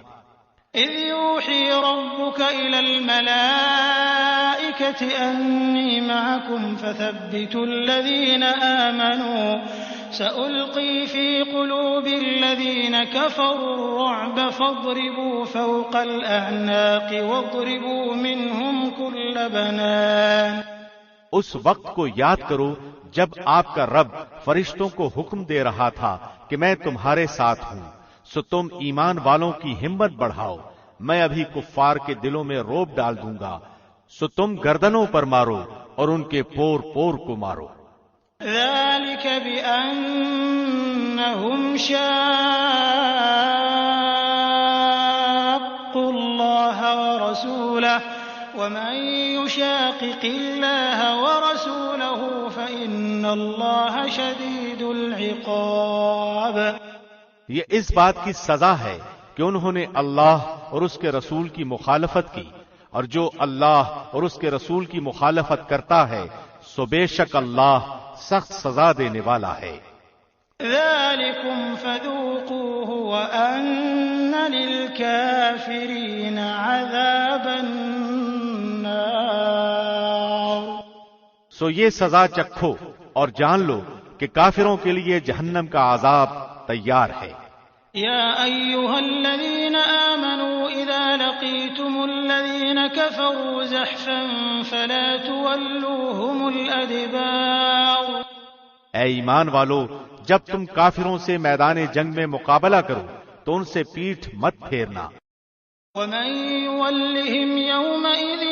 اذ یوحی ربک الی الملائکۃ انی معکم فثبتوا الذین آمنوا سألقی فی قلوب الذین کفروا الرعب فاضربوا فوق الأعناق واضربوا منهم كل بنان۔ اس وقت کو یاد کرو جب آپ کا رب فرشتوں کو حکم دے رہا تھا کہ میں تمہارے ساتھ ہوں، سو تم ایمان والوں کی ہمت بڑھاؤ، میں ابھی کفار کے دلوں میں روب ڈال دوں گا، سو تم گردنوں پر مارو اور ان کے پور پور کو مارو۔ ذلك بأنهم شاقوا الله ورسوله ومن يشاقق الله ورسوله فإن الله شديد العقاب۔ یہ اس بات کی سزا ہے کہ انہوں نے اللہ اور اس کے رسول کی مخالفت کی، اور جو اللہ اور اس کے رسول کی مخالفت کرتا ہے سو بے شک اللہ سخت سزا دینے والا ہے۔ ذلكم فذوقوه وأن للكافرين عذاب النار۔ سو یہ سزا چکھو اور جان لو کہ کافروں کے لیے جہنم کا عذاب تیار ہے۔ يا أيها الذين آمنوا إذا لقيتم الذين كفروا زحفا فلا تولوهم الأدبار۔ اے ایمان والو، جب تم کافروں سے میدان جنگ میں مقابلہ کرو تو ان سے پیٹھ مت پھیرنا۔ ومن يولهم يومئذ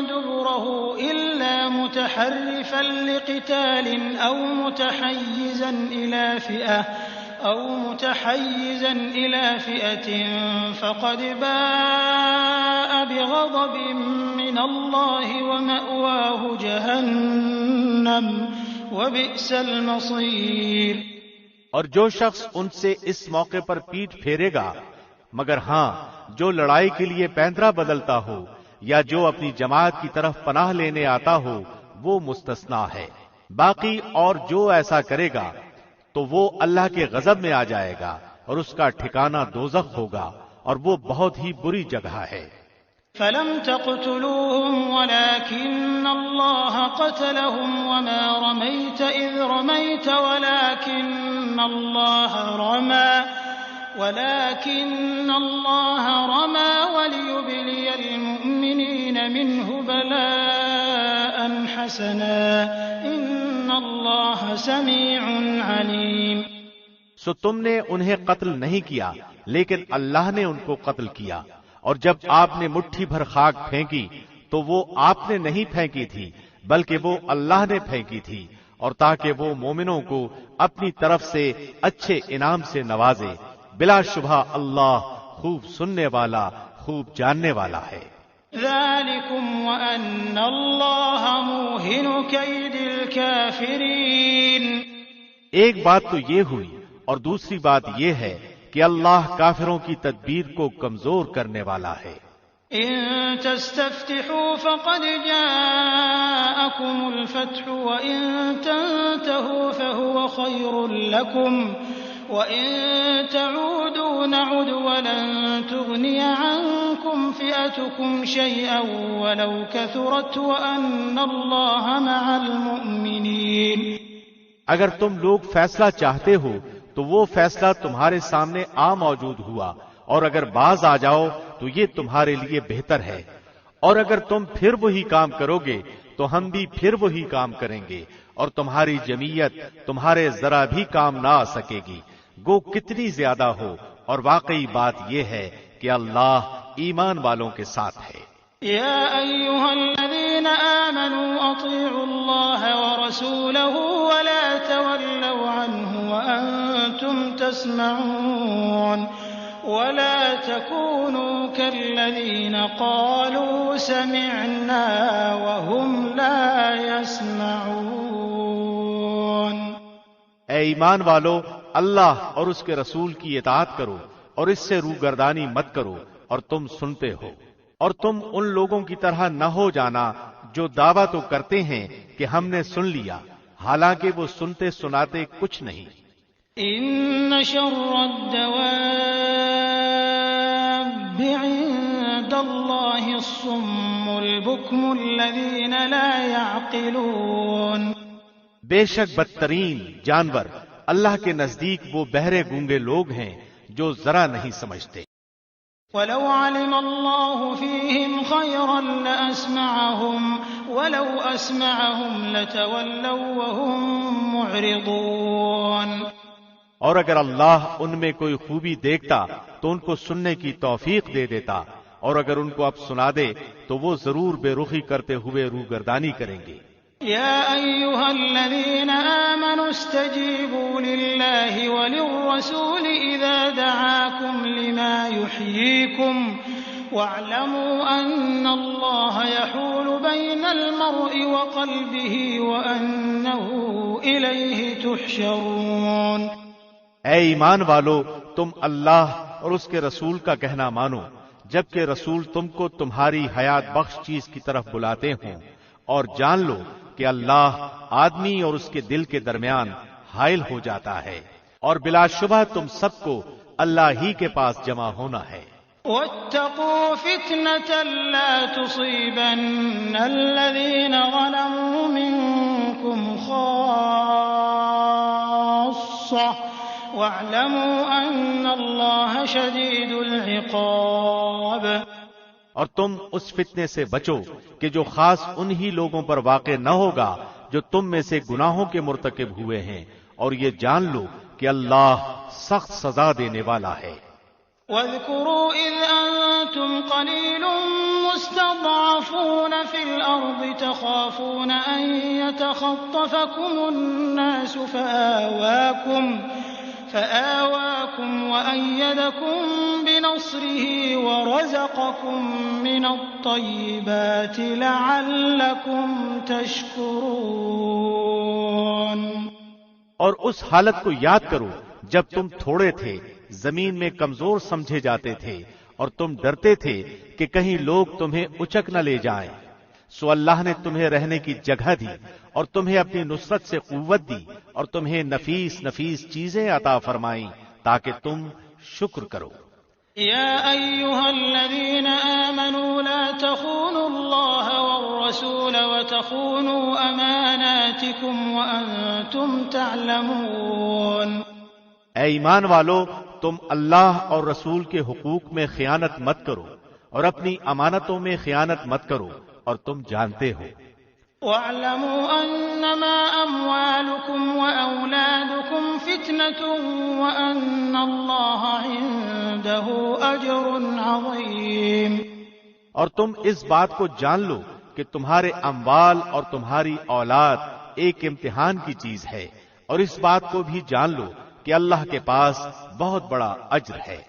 دبره إلا متحرفا لقتال أو متحيزا إلى فئة فقد باء بغضب من الله ومأواه جهنم وبئس المصير۔ اور جو شخص ان سے اس موقع پر پیٹھ پھیرے گا، مگر ہاں جو لڑائی کے لیے پیندرا بدلتا ہو یا جو اپنی جماعت کی طرف پناہ لینے آتا ہو وہ مستثنا ہے، باقی اور جو ایسا کرے گا تو وہ اللہ کے غضب میں آ جائے گا اور اس کا ٹھکانہ دوزخ ہوگا اور وہ بہت ہی بری جگہ ہے۔ فلم تقتلوهم ولكن الله قتلهم وما رميت إذ رميت ولكن الله رمى وليبلي المؤمنين منه بلاء حسنا إن الله سميع عليم۔ سو تم نے انہیں قتل نہیں کیا لیکن اللہ نے ان کو قتل کیا، اور جب آپ نے مٹھی بھر خاک پھینکی تو وہ آپ نے نہیں پھینکی تھی بلکہ وہ اللہ نے پھینکی تھی، اور تاکہ وہ مومنوں کو اپنی طرف سے اچھے انعام سے نوازے، بلا شبہ اللہ خوب سننے والا خوب جاننے والا ہے۔ ذلكم وأن الله موهن كيد الكافرين۔ ایک بات تو یہ ہوئی اور دوسری بات یہ ہے کہ اللہ کافروں کی تدبیر کو کمزور کرنے والا ہے۔ ان تستفتحوا فقد جاءكم الفتح وان تنتهوا فهو خير لكم وان تعودوا نعد ولن تغني عنكم فئتكم شيئا ولو كثرت وان الله مع المؤمنين۔ اگر تم لوگ فیصلہ چاہتے ہو تو وہ فیصلہ تمہارے سامنے موجود ہوا، اور اگر باز آ جاؤ تو یہ تمہارے لیے بہتر ہے، اور اگر تم پھر وہی کام کرو گے تو ہم بھی پھر وہی کام کریں گے، اور تمہاری جمعیت تمہارے ذرا بھی کام نہ آ سکے گی، گو کتنی زیادہ ہو، اور واقعی بات یہ ہے کہ اللہ ایمان والوں کے ساتھ ہے۔ يا أيها الذين آمنوا أطيعوا الله ورسوله ولا تولوا عنه وأنتم وأنتم تسمعون ولا تكونوا كالذين قالوا سمعنا وهم لا يسمعون۔ اے ایمان والو، اللہ اور اس کے رسول کی اطاعت کرو اور اس سے روگردانی مت کرو اور تم سنتے ہو، اور تم ان لوگوں کی طرح نہ ہو جانا جو دعویٰ تو کرتے ہیں کہ ہم نے سن لیا، حالانکہ وہ سنتے سناتے کچھ نہیں۔ ان شر الدواب عند اللہ الصم البکم الذین لا يعقلون۔ بے شک بدترین جانور اللہ کے نزدیک وہ بہرے گونگے لوگ ہیں جو ذرا نہیں سمجھتے۔ وَلَوْ عَلِمَ اللَّهُ فِيهِمْ خَيْرًا لَأَسْمَعَهُمْ وَلَوْ أَسْمَعَهُمْ لَتَوَلَّوْا وَهُمْ مُعْرِضُونَ۔ اور اگر اللہ ان میں کوئی خوبی دیکھتا تو ان کو سننے کی توفیق دے دیتا، اور اگر ان کو اب سنا دے تو وہ ضرور بے رخی کرتے ہوئے روگردانی کریں گے۔ يا أيها الذين آمنوا استجيبوا لله وللرسول إذا دعاكم لما يحييكم واعلموا أن الله يحول بين المرء وقلبه وأنه إليه تحشرون۔ اے ایمان والو، تم اللہ اور اس کے رسول کا کہنا مانو جبکہ رسول تم کو تمہاری حیات بخش چیز کی طرف بلاتے ہوں، اور جان لو کہ اللہ آدمی اور اس کے دل کے درمیان حائل ہو جاتا ہے، اور بلا شبہ تم سب کو اللہ ہی کے پاس جمع ہونا ہے۔ واتقوا فتنة لا تصيبن الذين ظلموا منكم خاصة واعلموا أن الله شديد العقاب۔ اور تم اس فتنے سے بچو کہ جو خاص انہی لوگوں پر واقع نہ ہوگا جو تم میں سے گناہوں کے مرتکب ہوئے ہیں، اور یہ جان لو کہ اللہ سخت سزا دینے والا ہے۔ واذكروا إذ أنتم قليل مستضعفون في الأرض تخافون أن يتخطفكم الناس فآواكم وأيدكم بنصره ورزقكم من الطيبات لعلكم تشكرون۔ اور اس حالت کو یاد کرو جب تم تھوڑے تھے، زمین میں کمزور سمجھے جاتے تھے، اور تم ڈرتے تھے کہ کہیں لوگ تمہیں اچک نہ لے جائیں، سو اللہ نے تمہیں رہنے کی جگہ دی اور تمہیں اپنی نصرت سے قوت دی اور تمہیں نفیس نفیس چیزیں عطا فرمائیں تاکہ تم شکر کرو۔ يا أيها الذين آمنوا لا تخونوا الله والرسول وتخونوا أماناتكم وأنتم تعلمون۔ اے ایمان والو، تم اللہ اور رسول کے حقوق میں خیانت مت کرو اور اپنی امانتوں میں خیانت مت کرو اور تم جانتے ہو۔ وَاعْلَمُوا أَنَّمَا أَمْوَالُكُمْ وَأَوْلَادُكُمْ فِتْنَةٌ وَأَنَّ اللَّهَ عِندَهُ أَجْرٌ عَظِيمٌ۔ اور تم اس بات کو جان لو کہ تمہارے اموال اور تمہاری اولاد ایک امتحان کی چیز ہے، اور اس بات کو بھی جان لو کہ اللہ کے پاس بہت بڑا اجر ہے۔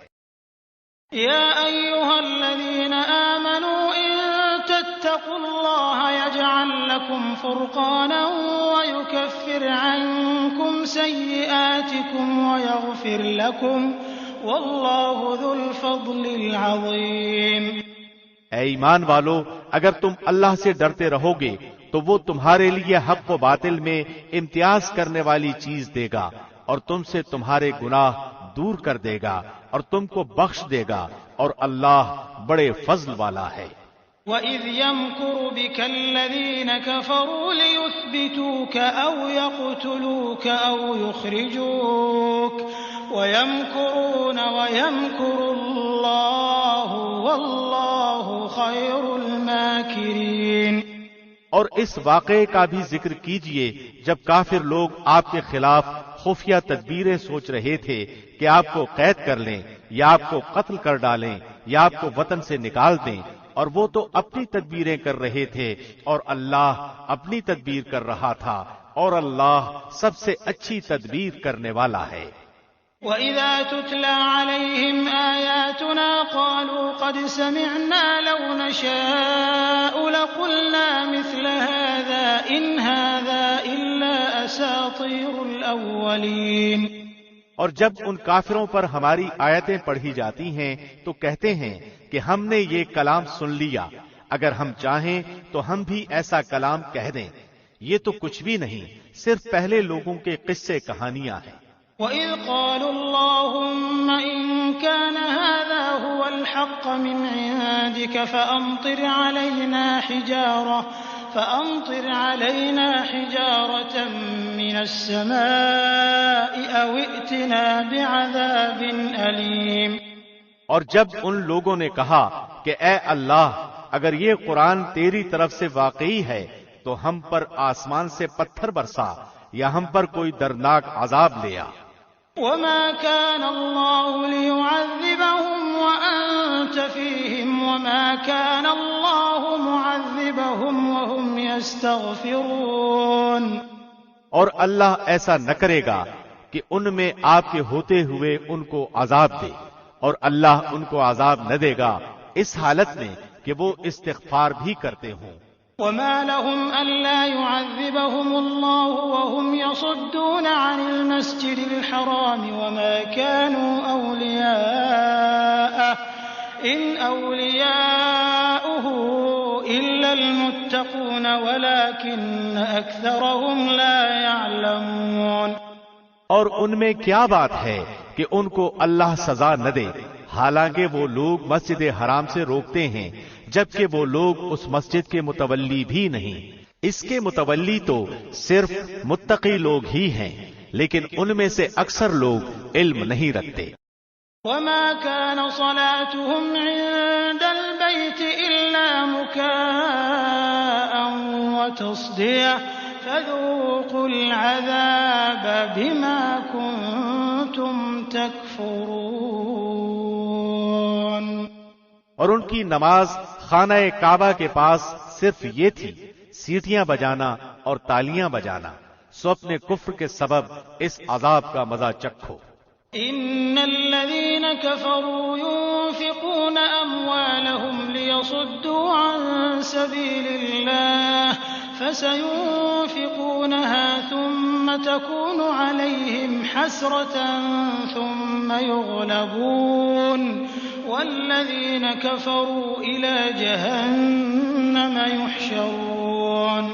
يا أيها الذين آمنوا إن تتقوا الله يجعل لكم فرقانا ويكفر عنكم سيئاتكم ويغفر لكم والله ذو الفضل العظيم۔ اے ایمان والو، اگر تم اللہ سے ڈرتے رہو گے تو وہ تمہارے لیے حق و باطل میں امتیاز کرنے والی چیز دے گا اور تم سے تمہارے گناہ دور کر دے گا اور تم کو بخش دے گا، اور اللہ بڑے فضل والا ہے۔ وَإِذْ يَمْكُرُ بِكَ الَّذِينَ كَفَرُوا لِيُثْبِتُوكَ أَوْ يَقْتُلُوكَ أَوْ يُخْرِجُوكَ وَيَمْكُرُونَ وَيَمْكُرُ اللَّهُ وَاللَّهُ خَيْرُ الْمَاكِرِينَ۔ اور اس واقعے کا بھی ذکر کیجئے جب کافر لوگ آپ کے خلاف خفیہ تدبیریں سوچ رہے تھے کہ آپ کو قید کر لیں یا آپ کو قتل کر ڈالیں یا آپ کو وطن سے نکال دیں، اور وہ تو اپنی تدبیریں کر رہے تھے اور اللہ اپنی تدبیر کر رہا تھا، اور اللہ سب سے اچھی تدبیر کرنے والا ہے۔ وَإِذَا تُتْلَىٰ عَلَيْهِمْ آيَاتُنَا قَالُوا قَدْ سَمِعْنَا لَوْ نَشَاءُ لَقُلْنَا مِثْلَ هَٰذَا إِنْ هَٰذَا إِلَّا أَسَاطِيرُ الْأَوَّلِينَ۔ اور جب ان کافروں پر ہماری آیتیں پڑھی جاتی ہیں تو کہتے ہیں کہ ہم نے یہ کلام سن لیا، اگر ہم چاہیں تو ہم بھی ایسا کلام کہہ دیں، یہ تو کچھ بھی نہیں، صرف پہلے لوگوں کے قصے کہانیاں ہیں۔ وَإِذْ قَالُوا اللَّهُمَّ إِن كَانَ هَٰذَا هُوَ الْحَقَّ مِنْ عِندِكَ فَأَمْطِرْ عَلَيْنَا حِجَارَةً مِّنَ السَّمَاءِ أَوْ ائْتِنَا بِعَذَابٍ أَلِيمٍ۔ اور جب ان لوگوں نے کہا کہ اے اللہ، اگر یہ قرآن تیری طرف سے واقعی ہے تو ہم پر آسمان سے پتھر برسا یا ہم پر کوئی دردناک عذاب لے آ۔ وَمَا كَانَ اللَّهُ لِيُعَذِّبَهُمْ وَأَنتَ فِيهِمْ وَمَا كَانَ اللَّهُ مُعَذِّبَهُمْ وَهُمْ يَسْتَغْفِرُونَ۔ اور اللہ ایسا نہ کرے گا کہ ان میں آپ کے ہوتے ہوئے ان کو عذاب دے، اور اللہ ان کو عذاب نہ دے گا اس حالت میں کہ وہ استغفار بھی کرتے ہوں۔ وَمَا لَهُمْ أَلَّا يُعَذِّبَهُمُ اللَّهُ وَهُمْ يَصُدُّونَ عَنِ الْمَسْجِدِ الْحَرَامِ وَمَا كَانُوا أَوْلِيَاءَهُ إِنْ أَوْلِيَاؤُهُ إِلَّا الْمُتَّقُونَ وَلَكِنَّ أَكْثَرَهُمْ لَا يَعْلَمُونَ۔ اور ان میں کیا بات ہے کہ ان کو اللہ سزا نہ دے، حالانکہ وہ لوگ مسجد حرام سے روکتے ہیں جبکہ وہ لوگ اس مسجد کے متولی بھی نہیں، اس کے متولی تو صرف متقی لوگ ہی ہیں، لیکن ان میں سے اکثر لوگ علم نہیں رکھتے۔ وَمَا كَانَ صَلَاتُهُمْ عِندَ الْبَيْتِ إِلَّا مُكَاءً وَتَصْدِيَةً فَذُوقُوا الْعَذَابَ بِمَا كُنتُمْ تَكْفُرُونَ۔ اور ان کی نماز خانہ کعبہ کے پاس صرف یہ تھی، سیٹیاں بجانا اور تالیاں بجانا، سو اپنے کفر کے سبب اس عذاب کا مزہ چکھو۔ ان الذين كفروا ينفقون اموالهم ليصدوا عن سبيل الله فسينفقونها ثم تكون عليهم حسرة ثم يغلبون والذين كفروا إلى جهنم يحشرون۔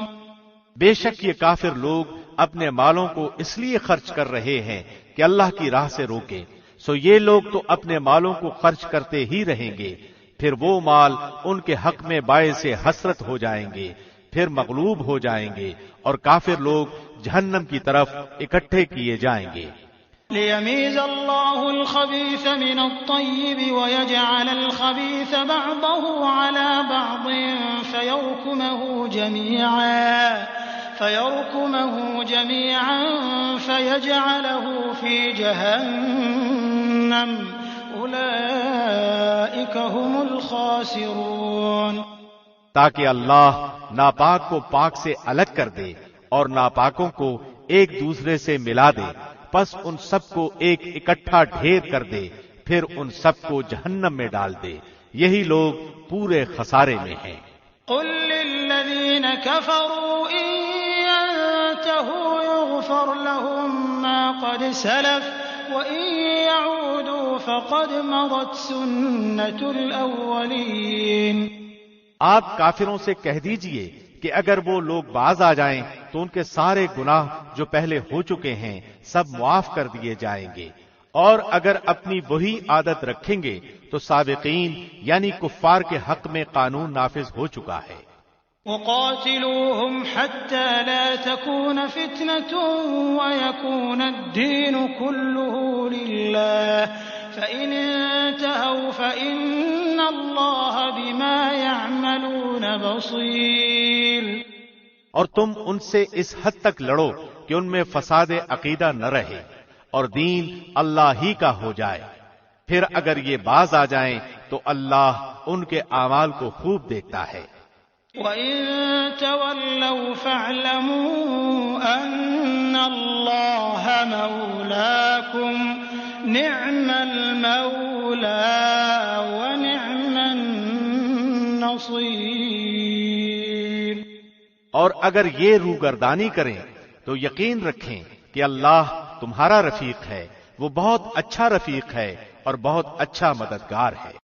بے شک یہ کافر لوگ اپنے مالوں کو اس لیے خرچ کر رہے ہیں کہ اللہ کی راہ سے روکے، سو یہ لوگ تو اپنے مالوں کو خرچ کرتے ہی رہیں گے، پھر وہ مال ان کے حق میں باعث حسرت ہو جائیں گے، پھر مغلوب ہو جائیں گے، اور کافر لوگ جہنم کی طرف اکٹھے کیے جائیں گے۔ ليميز الله الخبيث من الطيب ويجعل الخبيث بعضه على بعض فيركمه جميعا فيجعله في جهنم أولئك هم الخاسرون۔ تاکہ اللہ ناپاک کو پاک سے الگ کر دے اور ناپاکوں کو ایک دوسرے سے ملا دے، پس ان سب کو ایک اکٹھا ڈھیر کر دے، پھر ان سب کو جہنم میں ڈال دے، یہی لوگ پورے خسارے میں ہیں۔ قل للذین كفروا ان ينتهوا يغفر لهم ما قد سلف وان يعودوا فقد مضت سنة الاولین۔ آپ کافروں سے کہہ دیجئے کہ اگر وہ لوگ باز آ جائیں تو ان کے سارے گناہ جو پہلے ہو چکے ہیں سب معاف کر دیے جائیں گے، اور اگر اپنی وہی عادت رکھیں گے تو سابقین یعنی کفار کے حق میں قانون نافذ ہو چکا ہے۔ وقاتلوهم حتى لا تكون فتنة ويكون الدين كله لله فإن انتهوا فإن الله بما يعملون بصير۔ اور تم ان سے اس حد تک لڑو کہ ان میں فساد عقیدہ نہ رہے اور دین اللہ ہی کا ہو جائے، پھر اگر یہ باز آ جائیں تو اللہ ان کے اعمال کو خوب دیکھتا ہے۔ وَإِن تَوَلَّوْا فَاعْلَمُوا أَنَّ اللَّهَ مَوْلَاكُمْ نعم المولى ونعم النصير. اور اگر یہ روگردانی کریں تو یقین رکھیں کہ اللہ تمہارا رفیق ہے، وہ بہت اچھا رفیق ہے اور بہت اچھا مددگار ہے.